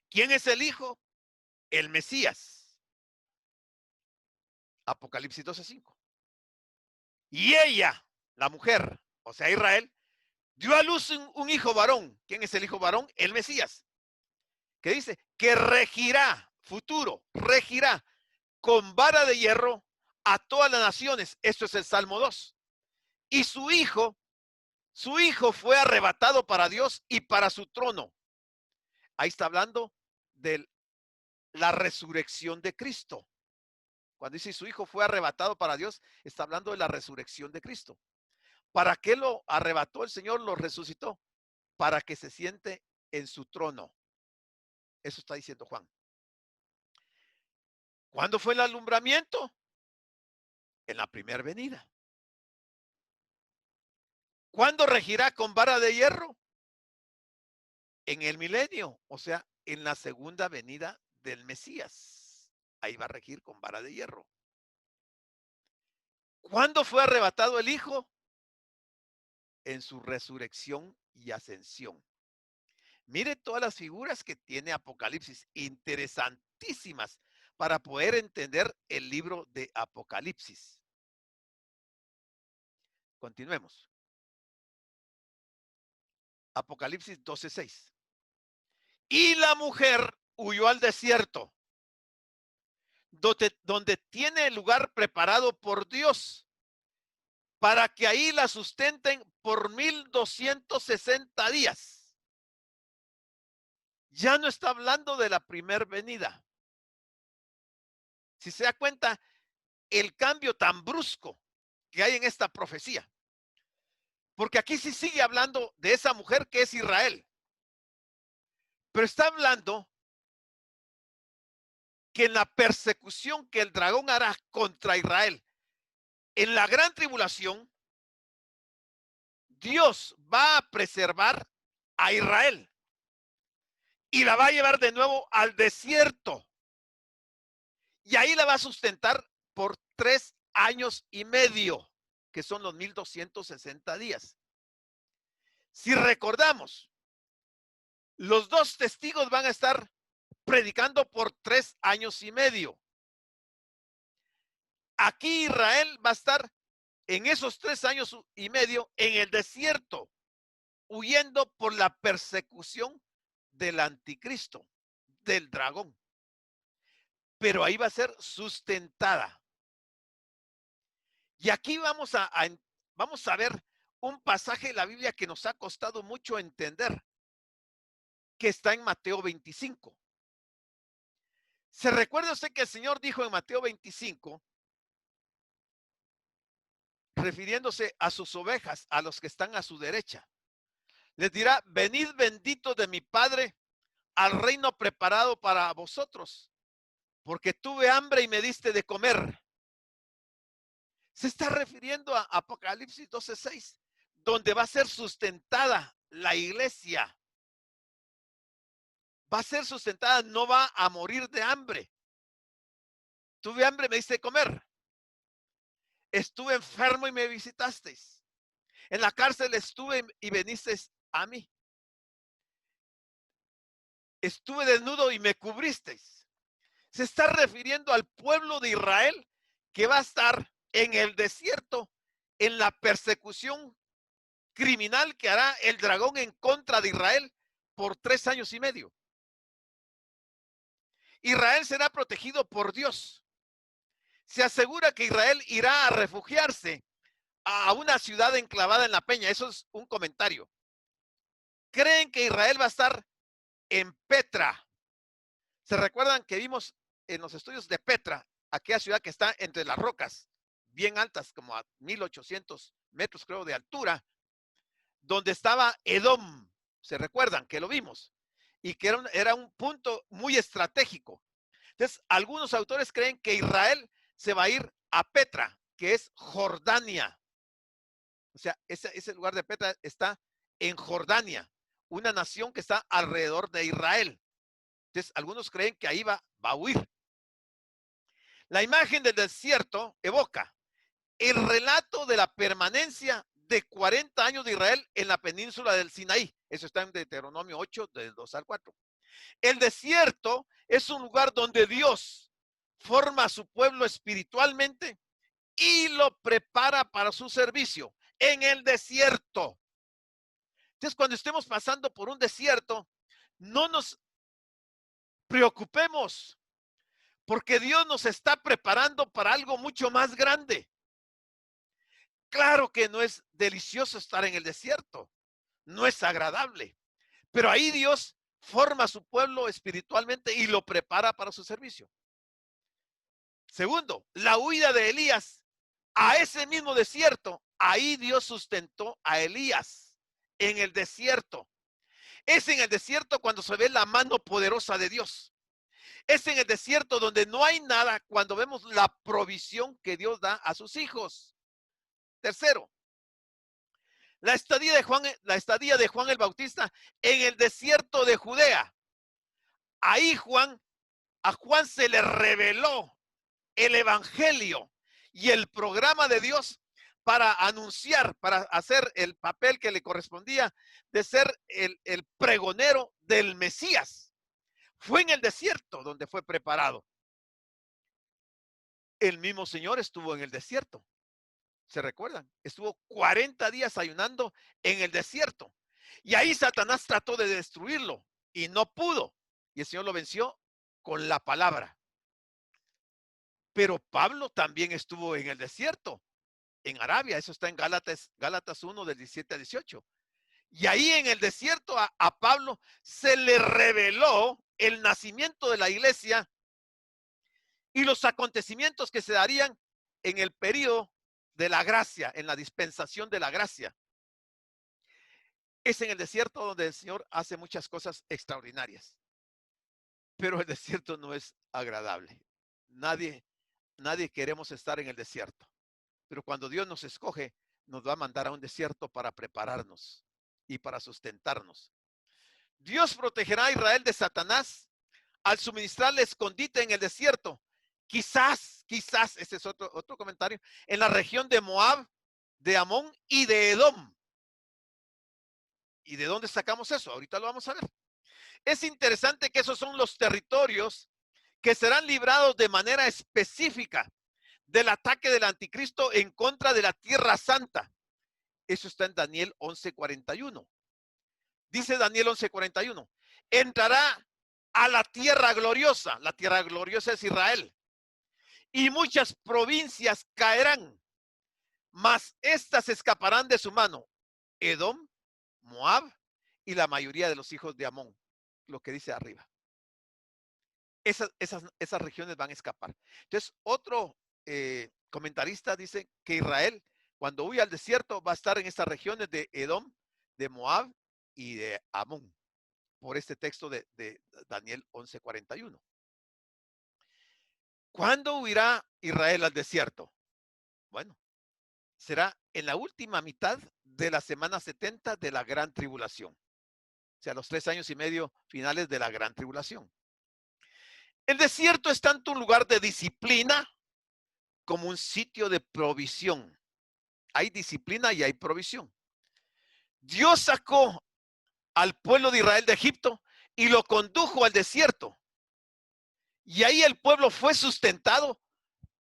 ¿Quién es el hijo? El Mesías. Apocalipsis 12:5. Y ella, la mujer, o sea Israel, dio a luz un hijo varón. ¿Quién es el hijo varón? El Mesías. Que dice que regirá, futuro, regirá con vara de hierro a todas las naciones. Esto es el Salmo 2. Y su hijo fue arrebatado para Dios y para su trono. Ahí está hablando de la resurrección de Cristo. Cuando dice su hijo fue arrebatado para Dios, está hablando de la resurrección de Cristo. ¿Para qué lo arrebató el Señor? Lo resucitó. Para que se siente en su trono. Eso está diciendo Juan. ¿Cuándo fue el alumbramiento? En la primera venida. ¿Cuándo regirá con vara de hierro? En el milenio, o sea, en la segunda venida del Mesías. Ahí va a regir con vara de hierro. ¿Cuándo fue arrebatado el Hijo? En su resurrección y ascensión. Mire todas las figuras que tiene Apocalipsis, interesantísimas para poder entender el libro de Apocalipsis. Continuemos. Apocalipsis 12:6. Y la mujer huyó al desierto, donde tiene el lugar preparado por Dios, para que ahí la sustenten por 1260 días. Ya no está hablando de la primera venida. Si se da cuenta, el cambio tan brusco que hay en esta profecía. Porque aquí sí sigue hablando de esa mujer que es Israel. Pero está hablando que en la persecución que el dragón hará contra Israel, en la gran tribulación, Dios va a preservar a Israel y la va a llevar de nuevo al desierto. Y ahí la va a sustentar por 3 años y medio, que son los 1260 días. Si recordamos, Los dos testigos van a estar predicando por 3 años y medio. Aquí Israel va a estar en esos 3 años y medio en el desierto, huyendo por la persecución del anticristo, del dragón. Pero ahí va a ser sustentada. Y aquí vamos a ver un pasaje de la Biblia que nos ha costado mucho entender, que está en Mateo 25. ¿Se recuerda usted que el Señor dijo en Mateo 25, refiriéndose a sus ovejas, a los que están a su derecha? Les dirá: venid benditos de mi Padre al reino preparado para vosotros, porque tuve hambre y me diste de comer. Se está refiriendo a Apocalipsis 12:6, donde va a ser sustentada la iglesia. Va a ser sustentada, no va a morir de hambre. Tuve hambre y me diste de comer. Estuve enfermo y me visitasteis. En la cárcel estuve y vinisteis a mí. Estuve desnudo y me cubristeis. Se está refiriendo al pueblo de Israel que va a estar en el desierto, en la persecución criminal que hará el dragón en contra de Israel por 3 años y medio. Israel será protegido por Dios. Se asegura que Israel irá a refugiarse a una ciudad enclavada en la peña. Eso es un comentario. Creen que Israel va a estar en Petra. ¿Se recuerdan que vimos en los estudios de Petra, aquella ciudad que está entre las rocas, bien altas, como a 1800 metros creo de altura, donde estaba Edom? ¿Se recuerdan que lo vimos? Y que era un punto muy estratégico. Entonces, algunos autores creen que Israel se va a ir a Petra, que es Jordania. O sea, ese lugar de Petra está en Jordania, una nación que está alrededor de Israel. Entonces, algunos creen que ahí va a huir. La imagen del desierto evoca el relato de la permanencia de 40 años de Israel en la península del Sinaí. Eso está en Deuteronomio 8, del 2 al 4. El desierto es un lugar donde Dios forma a su pueblo espiritualmente y lo prepara para su servicio en el desierto. Entonces, cuando estemos pasando por un desierto, no nos preocupemos, porque Dios nos está preparando para algo mucho más grande. Claro que no es delicioso estar en el desierto, no es agradable, pero ahí Dios forma a su pueblo espiritualmente y lo prepara para su servicio. Segundo, la huida de Elías a ese mismo desierto. Ahí Dios sustentó a Elías en el desierto. Es en el desierto cuando se ve la mano poderosa de Dios. Es en el desierto donde no hay nada, cuando vemos la provisión que Dios da a sus hijos. Tercero, la estadía de Juan el Bautista en el desierto de Judea. Ahí a Juan se le reveló el evangelio y el programa de Dios para anunciar, para hacer el papel que le correspondía de ser el pregonero del Mesías. Fue en el desierto donde fue preparado. El mismo Señor estuvo en el desierto. ¿Se recuerdan? Estuvo 40 días ayunando en el desierto. Y ahí Satanás trató de destruirlo y no pudo. Y el Señor lo venció con la palabra. Pero Pablo también estuvo en el desierto, en Arabia. Eso está en Gálatas 1, del 17 a 18. Y ahí en el desierto a Pablo se le reveló el nacimiento de la iglesia y los acontecimientos que se darían en el periodo de la gracia, en la dispensación de la gracia. Es en el desierto donde el Señor hace muchas cosas extraordinarias. Pero el desierto no es agradable. Nadie queremos estar en el desierto. Pero cuando Dios nos escoge, nos va a mandar a un desierto para prepararnos y para sustentarnos. Dios protegerá a Israel de Satanás al suministrarle escondite en el desierto. Quizás, este es otro comentario, en la región de Moab, de Amón y de Edom. ¿Y de dónde sacamos eso? Ahorita lo vamos a ver. es interesante que esos son los territorios que serán librados de manera específica del ataque del anticristo en contra de la tierra santa. Eso está en Daniel 11:41. Dice Daniel 11:41, entrará a la tierra gloriosa es Israel, y muchas provincias caerán, mas estas escaparán de su mano, Edom, Moab y la mayoría de los hijos de Amón, lo que dice arriba. Esas regiones van a escapar. Entonces, otro comentarista dice que Israel, cuando huya al desierto, va a estar en estas regiones de Edom, de Moab y de Amón, por este texto de Daniel 11:41. ¿Cuándo huirá Israel al desierto? Bueno, será en la última mitad de la semana 70 de la gran tribulación. O sea, los 3 años y medio finales de la gran tribulación. El desierto es tanto un lugar de disciplina como un sitio de provisión. Hay disciplina y hay provisión. Dios sacó al pueblo de Israel de Egipto y lo condujo al desierto. Y ahí el pueblo fue sustentado,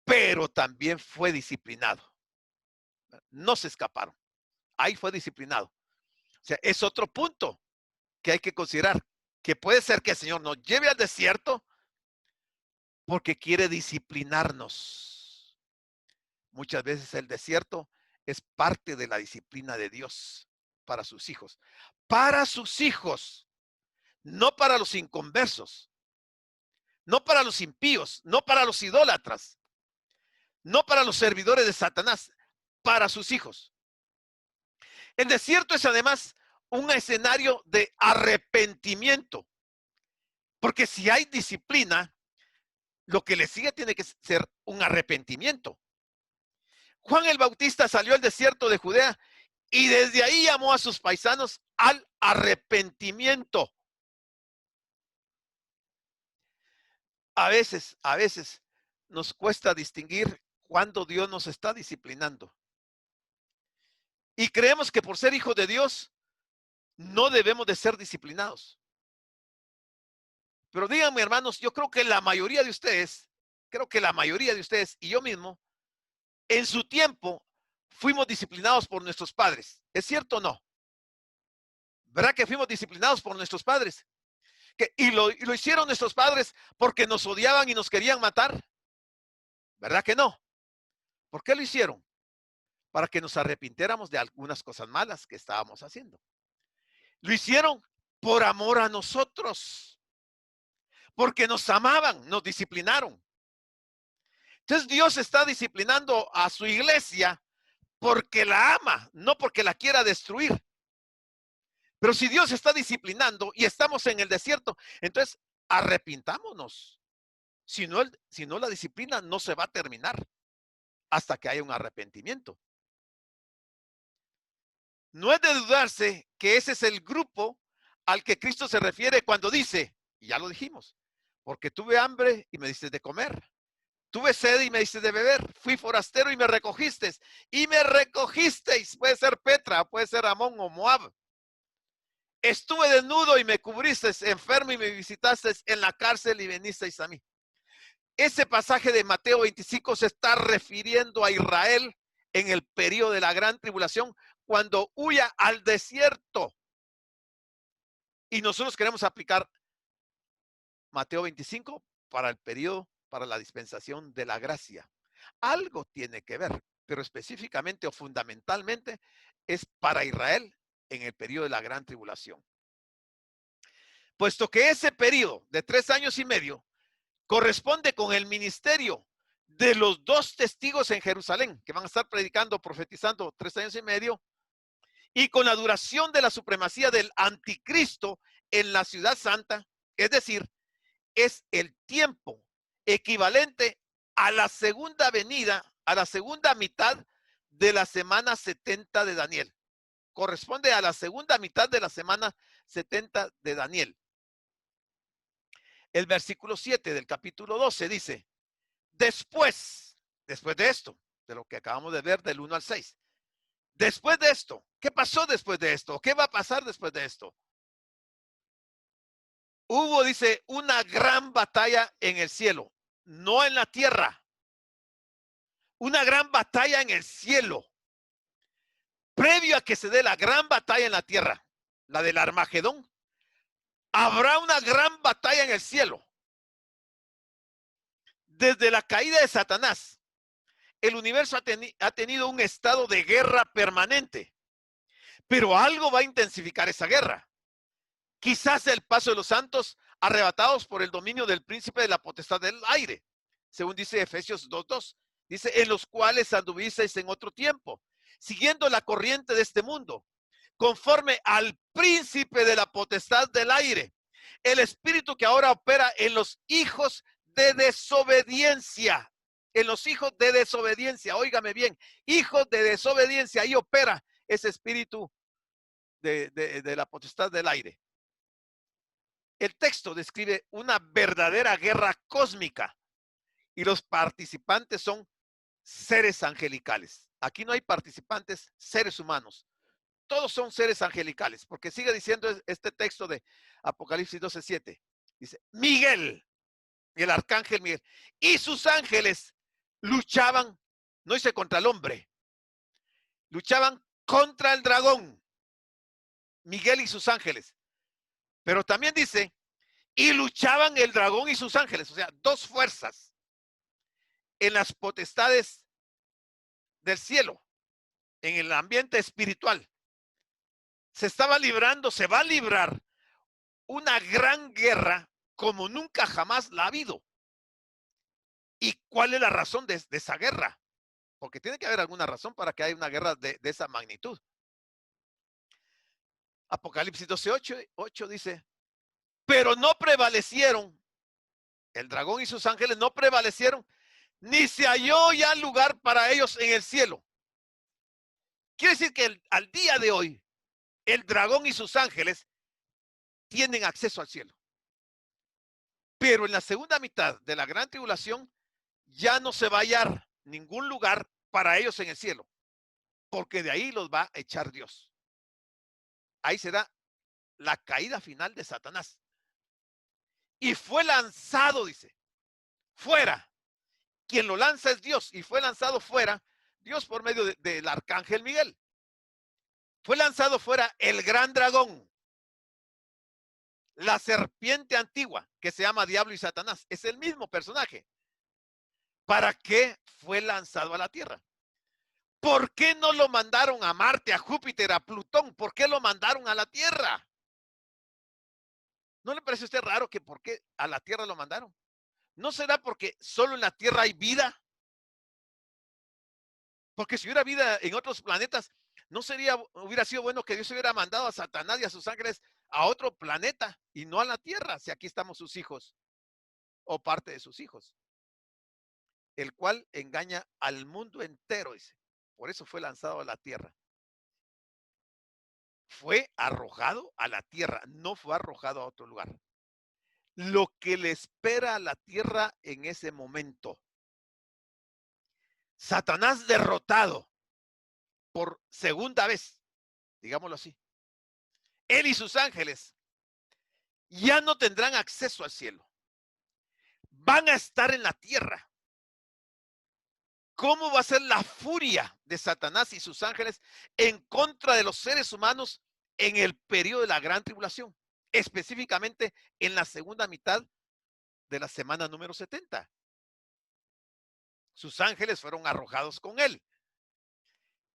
pero también fue disciplinado. No se escaparon. Ahí fue disciplinado. O sea, es otro punto que hay que considerar, que puede ser que el Señor nos lleve al desierto porque quiere disciplinarnos. Muchas veces el desierto es parte de la disciplina de Dios para sus hijos. Para sus hijos, no para los inconversos, no para los impíos, no para los idólatras, no para los servidores de Satanás, para sus hijos. El desierto es además un escenario de arrepentimiento, porque si hay disciplina, lo que le sigue tiene que ser un arrepentimiento. Juan el Bautista salió al desierto de Judea y desde ahí llamó a sus paisanos al arrepentimiento. A veces nos cuesta distinguir cuando Dios nos está disciplinando. Y creemos que por ser hijos de Dios no debemos de ser disciplinados. Pero díganme, hermanos, yo creo que la mayoría de ustedes y yo mismo, en su tiempo fuimos disciplinados por nuestros padres. ¿Es cierto o no? ¿Verdad que fuimos disciplinados por nuestros padres? Y lo hicieron nuestros padres porque nos odiaban y nos querían matar. ¿Verdad que no? ¿Por qué lo hicieron? Para que nos arrepintiéramos de algunas cosas malas que estábamos haciendo. Lo hicieron por amor a nosotros, porque nos amaban, nos disciplinaron. Entonces Dios está disciplinando a su iglesia porque la ama, no porque la quiera destruir. Pero si Dios está disciplinando y estamos en el desierto, entonces arrepintámonos. Si no, la disciplina no se va a terminar hasta que haya un arrepentimiento. No es de dudarse que ese es el grupo al que Cristo se refiere cuando dice, y ya lo dijimos, porque tuve hambre y me diste de comer. Tuve sed y me diste de beber. Fui forastero y me recogisteis. Y me recogisteis. Puede ser Petra, puede ser Amón o Moab. Estuve desnudo y me cubristeis, enfermo y me visitasteis, en la cárcel y vinisteis a mí. Ese pasaje de Mateo 25 se está refiriendo a Israel en el periodo de la gran tribulación, cuando huya al desierto. Y nosotros queremos aplicar Mateo 25 para el periodo, para la dispensación de la gracia. Algo tiene que ver, pero específicamente o fundamentalmente es para Israel en el periodo de la gran tribulación. Puesto que ese periodo de 3 años y medio corresponde con el ministerio de los 2 testigos en Jerusalén, que van a estar predicando, profetizando 3 años y medio, y con la duración de la supremacía del anticristo en la ciudad santa, es decir, es el tiempo equivalente a la segunda venida, a la segunda mitad de la semana 70 de Daniel. Corresponde a la segunda mitad de la semana 70 de Daniel. El versículo 7 del capítulo 12 dice, después de esto, de lo que acabamos de ver del 1 al 6, después de esto, ¿qué pasó después de esto? ¿Qué va a pasar después de esto? Hubo, dice, una gran batalla en el cielo, no en la tierra. Una gran batalla en el cielo. Previo a que se dé la gran batalla en la tierra, la del Armagedón, habrá una gran batalla en el cielo. Desde la caída de Satanás, el universo ha tenido un estado de guerra permanente. Pero algo va a intensificar esa guerra. Quizás el paso de los santos arrebatados por el dominio del príncipe de la potestad del aire, según dice Efesios 2:2. Dice, en los cuales anduvisteis en otro tiempo, siguiendo la corriente de este mundo, conforme al príncipe de la potestad del aire, el espíritu que ahora opera en los hijos de desobediencia. En los hijos de desobediencia, óigame bien, hijos de desobediencia, ahí opera ese espíritu de la potestad del aire. El texto describe una verdadera guerra cósmica y los participantes son seres angelicales. Aquí no hay participantes seres humanos. Todos son seres angelicales, porque sigue diciendo este texto de Apocalipsis 12:7. Dice, Miguel, el arcángel Miguel, y sus ángeles luchaban, no dice contra el hombre, luchaban contra el dragón. Miguel y sus ángeles. Pero también dice, y luchaban el dragón y sus ángeles. O sea, dos fuerzas en las potestades del cielo, en el ambiente espiritual. Se estaba librando, se va a librar una gran guerra como nunca jamás la ha habido. ¿Y cuál es la razón de esa guerra? Porque tiene que haber alguna razón para que haya una guerra de esa magnitud. Apocalipsis 12:8 dice, pero no prevalecieron, el dragón y sus ángeles no prevalecieron, ni se halló ya lugar para ellos en el cielo. Quiere decir que al día de hoy, el dragón y sus ángeles tienen acceso al cielo. Pero en la segunda mitad de la gran tribulación, ya no se va a hallar ningún lugar para ellos en el cielo, porque de ahí los va a echar Dios. Ahí será la caída final de Satanás. Y fue lanzado, dice, fuera. Quien lo lanza es Dios, y fue lanzado fuera, Dios por medio del arcángel Miguel. Fue lanzado fuera el gran dragón, la serpiente antigua, que se llama Diablo y Satanás. Es el mismo personaje. ¿Para qué fue lanzado a la tierra? ¿Por qué no lo mandaron a Marte, a Júpiter, a Plutón? ¿Por qué lo mandaron a la tierra? ¿No le parece a usted raro que por qué a la tierra lo mandaron? ¿No será porque solo en la tierra hay vida? Porque si hubiera vida en otros planetas, ¿no hubiera sido bueno que Dios hubiera mandado a Satanás y a sus ángeles a otro planeta y no a la tierra, si aquí estamos sus hijos o parte de sus hijos? El cual engaña al mundo entero, dice. Por eso fue lanzado a la tierra. Fue arrojado a la tierra, no fue arrojado a otro lugar. Lo que le espera a la tierra en ese momento. Satanás derrotado por segunda vez, digámoslo así. Él y sus ángeles ya no tendrán acceso al cielo. Van a estar en la tierra. ¿Cómo va a ser la furia de Satanás y sus ángeles en contra de los seres humanos en el periodo de la gran tribulación? Específicamente en la segunda mitad de la semana número 70. Sus ángeles fueron arrojados con él.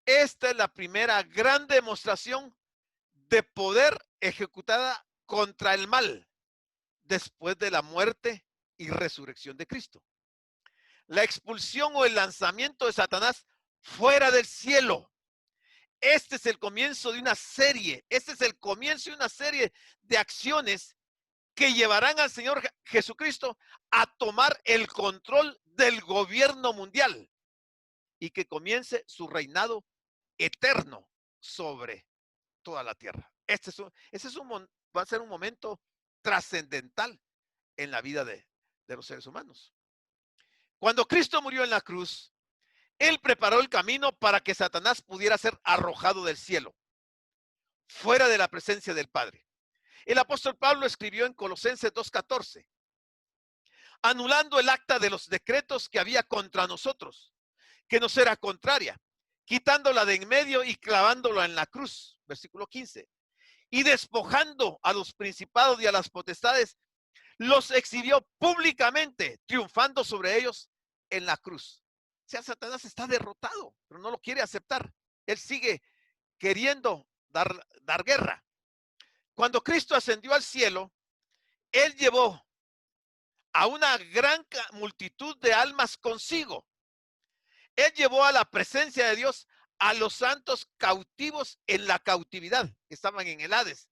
Esta es la primera gran demostración de poder ejecutada contra el mal después de la muerte y resurrección de Cristo. La expulsión o el lanzamiento de Satanás fuera del cielo. Este es el comienzo de una serie. Este es el comienzo de una serie de acciones que llevarán al Señor Jesucristo a tomar el control del gobierno mundial y que comience su reinado eterno sobre toda la tierra. Va a ser un momento trascendental en la vida de los seres humanos. Cuando Cristo murió en la cruz, Él preparó el camino para que Satanás pudiera ser arrojado del cielo, fuera de la presencia del Padre. El apóstol Pablo escribió en Colosenses 2:14, anulando el acta de los decretos que había contra nosotros, que nos era contraria, quitándola de en medio y clavándola en la cruz. Versículo 15. Y despojando a los principados y a las potestades, los exhibió públicamente, triunfando sobre ellos en la cruz. O sea, Satanás está derrotado, pero no lo quiere aceptar. Él sigue queriendo dar guerra. Cuando Cristo ascendió al cielo, Él llevó a una gran multitud de almas consigo. Él llevó a la presencia de Dios a los santos cautivos en la cautividad, que estaban en el Hades,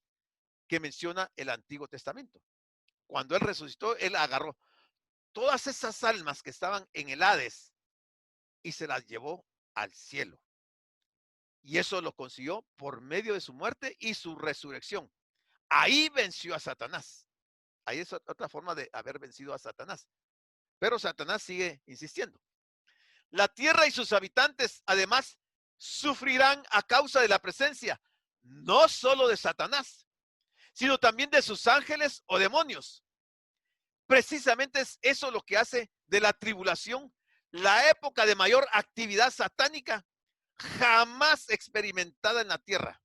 que menciona el Antiguo Testamento. Cuando Él resucitó, Él agarró todas esas almas que estaban en el Hades y se las llevó al cielo. Y eso lo consiguió por medio de su muerte y su resurrección. Ahí venció a Satanás. Ahí es otra forma de haber vencido a Satanás. Pero Satanás sigue insistiendo. La tierra y sus habitantes, además, sufrirán a causa de la presencia, no solo de Satanás, sino también de sus ángeles o demonios. Precisamente es eso lo que hace de la tribulación la época de mayor actividad satánica jamás experimentada en la tierra.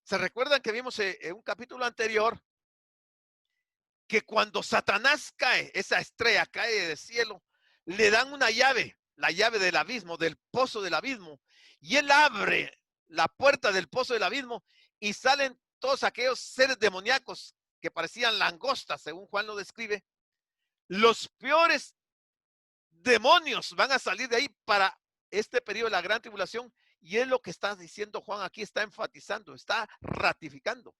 ¿Se recuerdan que vimos en un capítulo anterior que cuando Satanás cae, esa estrella cae del cielo, le dan una llave, la llave del abismo, del pozo del abismo, y él abre la puerta del pozo del abismo y salen todos aquellos seres demoníacos que parecían langostas, según Juan lo describe? Los peores demonios van a salir de ahí para este periodo de la gran tribulación, y es lo que está diciendo Juan aquí, está enfatizando, está ratificando,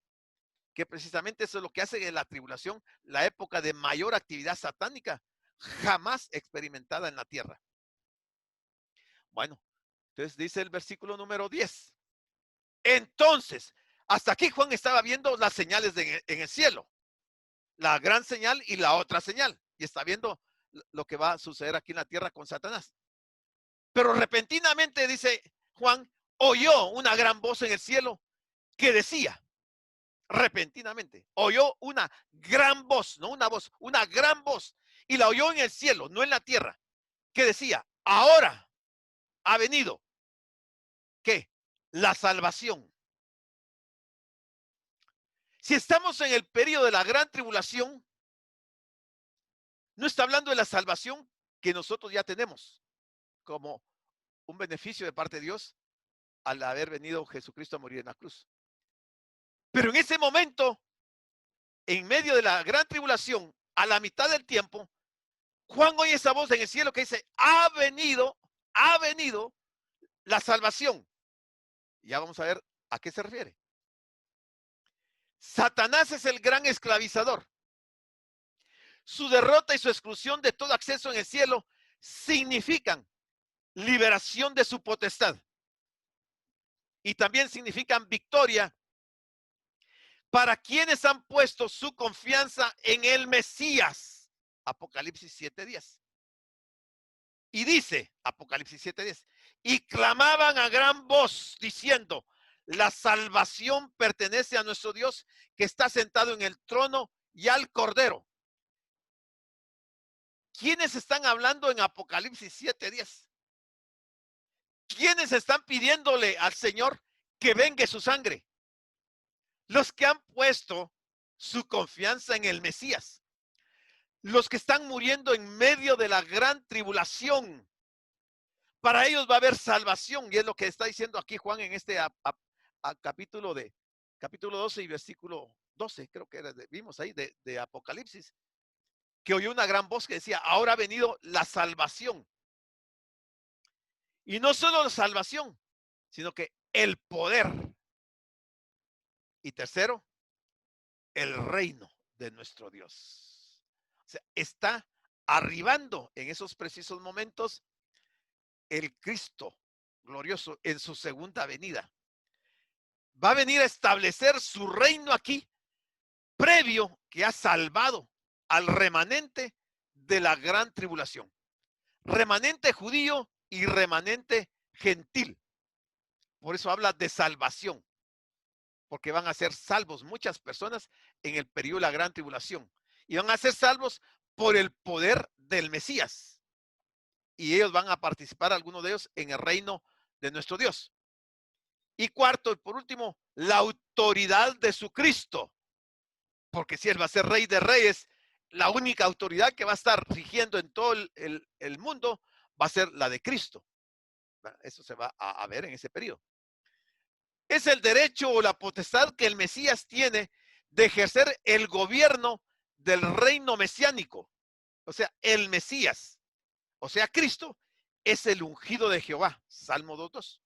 que precisamente eso es lo que hace de la tribulación la época de mayor actividad satánica jamás experimentada en la tierra. Bueno, entonces dice el versículo número 10. Entonces, hasta aquí Juan estaba viendo las señales en el cielo, la gran señal y la otra señal, y está viendo lo que va a suceder aquí en la tierra con Satanás. Pero repentinamente, dice Juan, oyó una gran voz en el cielo que decía, repentinamente, oyó una gran voz, no una voz, una gran voz, y la oyó en el cielo, no en la tierra, que decía, ahora ha venido, ¿qué? La salvación. Si estamos en el periodo de la gran tribulación, no está hablando de la salvación que nosotros ya tenemos como un beneficio de parte de Dios al haber venido Jesucristo a morir en la cruz. Pero en ese momento, en medio de la gran tribulación, a la mitad del tiempo, Juan oye esa voz en el cielo que dice, ha venido la salvación. Ya vamos a ver a qué se refiere. Satanás es el gran esclavizador. Su derrota y su exclusión de todo acceso en el cielo significan liberación de su potestad. Y también significan victoria para quienes han puesto su confianza en el Mesías. Apocalipsis 7:10. Y dice, Apocalipsis 7:10, y clamaban a gran voz diciendo, la salvación pertenece a nuestro Dios que está sentado en el trono y al Cordero. ¿Quiénes están hablando en Apocalipsis 7:10? ¿Quiénes están pidiéndole al Señor que vengue su sangre? Los que han puesto su confianza en el Mesías. Los que están muriendo en medio de la gran tribulación. Para ellos va a haber salvación. Y es lo que está diciendo aquí Juan en este capítulo 12 y versículo 12. Creo que vimos ahí de Apocalipsis. Que oyó una gran voz que decía, ahora ha venido la salvación. Y no solo la salvación, sino que el poder. Y tercero, el reino de nuestro Dios. O sea, está arribando en esos precisos momentos el Cristo glorioso en su segunda venida. Va a venir a establecer su reino aquí, previo que ha salvado al remanente de la gran tribulación. Remanente judío y remanente gentil. Por eso habla de salvación. porque van a ser salvos muchas personas en el periodo de la gran tribulación. Y van a ser salvos por el poder del Mesías. Y ellos van a participar, algunos de ellos, en el reino de nuestro Dios. Y cuarto, y por último, la autoridad de su Cristo. Porque si Él va a ser Rey de Reyes, la única autoridad que va a estar rigiendo en todo el mundo va a ser la de Cristo. Eso se va a ver en ese periodo. Es el derecho o la potestad que el Mesías tiene de ejercer el gobierno del reino mesiánico. O sea, el Mesías, o sea, Cristo, es el ungido de Jehová. Salmo 2:2.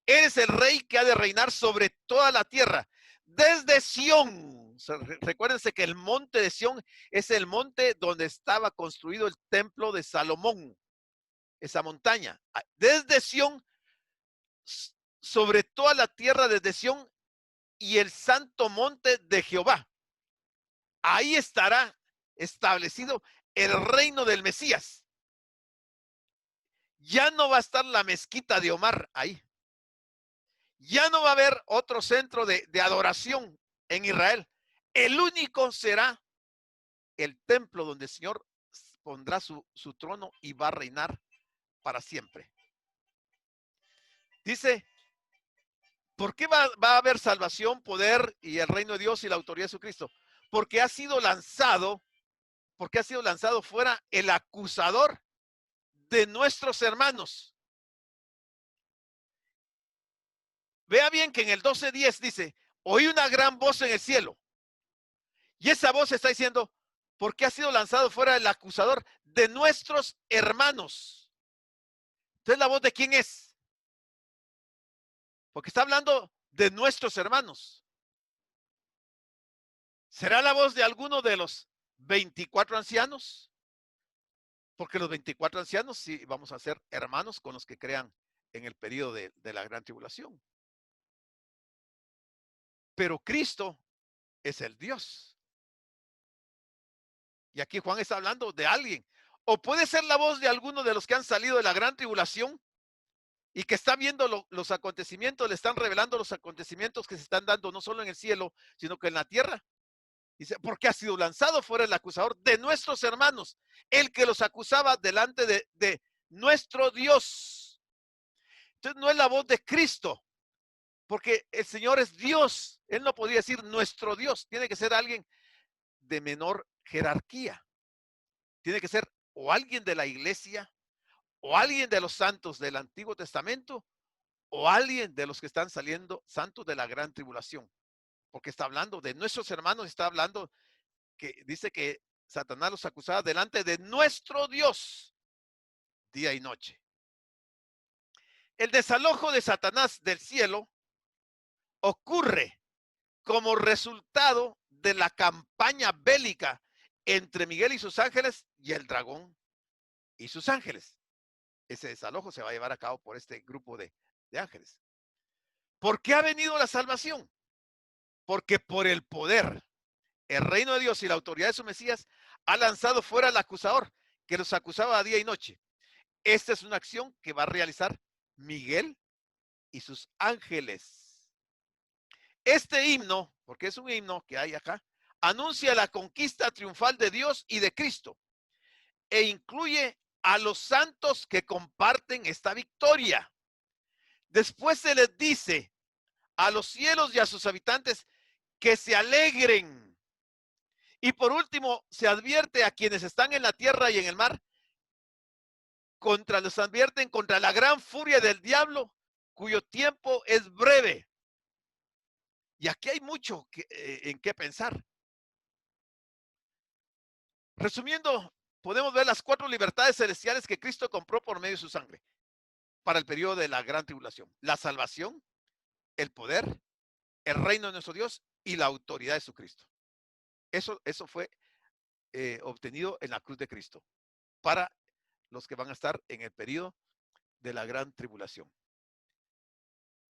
Él es el rey que ha de reinar sobre toda la tierra, desde Sión. Recuérdense que el monte de Sión es el monte donde estaba construido el templo de Salomón, esa montaña. Desde Sión, sobre toda la tierra, desde Sión y el santo monte de Jehová. Ahí estará establecido el reino del Mesías. Ya no va a estar la mezquita de Omar ahí. Ya no va a haber otro centro de adoración en Israel. El único será el templo donde el Señor pondrá su trono y va a reinar para siempre. Dice, ¿por qué va a haber salvación, poder y el reino de Dios y la autoridad de Jesucristo? Porque ha sido lanzado fuera el acusador de nuestros hermanos. Vea bien que en el 12:10 dice, oí una gran voz en el cielo. Y esa voz está diciendo, ¿por qué ha sido lanzado fuera el acusador de nuestros hermanos? Entonces, ¿la voz de quién es? Porque está hablando de nuestros hermanos. ¿Será la voz de alguno de los 24 ancianos? Porque los 24 ancianos sí vamos a ser hermanos con los que crean en el periodo de la gran tribulación. Pero Cristo es el Dios. Y aquí Juan está hablando de alguien. O puede ser la voz de alguno de los que han salido de la gran tribulación y que está viendo los acontecimientos, le están revelando los acontecimientos que se están dando no solo en el cielo, sino que en la tierra. Dice, porque ha sido lanzado fuera el acusador de nuestros hermanos, el que los acusaba delante de nuestro Dios. Entonces no es la voz de Cristo, porque el Señor es Dios. Él no podría decir nuestro Dios, tiene que ser alguien de menor jerarquía. Tiene que ser o alguien de la iglesia, o alguien de los santos del Antiguo Testamento, o alguien de los que están saliendo santos de la gran tribulación. Porque está hablando de nuestros hermanos, está hablando que dice que Satanás los acusaba delante de nuestro Dios día y noche. El desalojo de Satanás del cielo ocurre como resultado de la campaña bélica entre Miguel y sus ángeles y el dragón y sus ángeles. Ese desalojo se va a llevar a cabo por este grupo de ángeles. ¿Por qué ha venido la salvación? Porque por el poder, el reino de Dios y la autoridad de su Mesías ha lanzado fuera al acusador que los acusaba día y noche. Esta es una acción que va a realizar Miguel y sus ángeles. Este himno, porque es un himno que hay acá, anuncia la conquista triunfal de Dios y de Cristo e incluye a los santos que comparten esta victoria. Después se les dice a los cielos y a sus habitantes que se alegren. Y por último, se advierte a quienes están en la tierra y en el mar, los advierten contra la gran furia del diablo, cuyo tiempo es breve. Y aquí hay mucho en qué pensar. Resumiendo, podemos ver las 4 libertades celestiales que Cristo compró por medio de su sangre para el periodo de la gran tribulación: la salvación, el poder, el reino de nuestro Dios y la autoridad de su Cristo. Eso fue obtenido en la cruz de Cristo para los que van a estar en el periodo de la gran tribulación.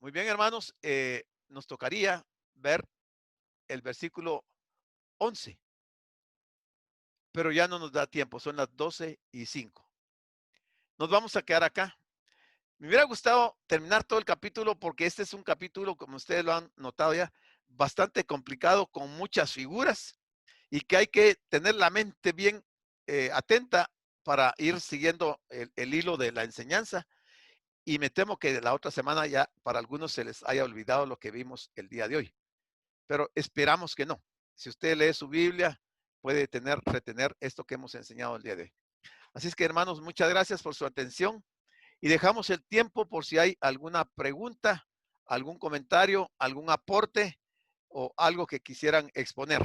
Muy bien, hermanos, nos tocaría ver el versículo 11, pero ya no nos da tiempo, son las 12:05. Nos vamos a quedar acá. Me hubiera gustado terminar todo el capítulo porque este es un capítulo, como ustedes lo han notado ya, bastante complicado con muchas figuras y que hay que tener la mente bien atenta para ir siguiendo el hilo de la enseñanza. Y me temo que la otra semana ya para algunos se les haya olvidado lo que vimos el día de hoy. Pero esperamos que no. Si usted lee su Biblia, puede retener esto que hemos enseñado el día de hoy. Así es que, hermanos, muchas gracias por su atención y dejamos el tiempo por si hay alguna pregunta, algún comentario, algún aporte o algo que quisieran exponer.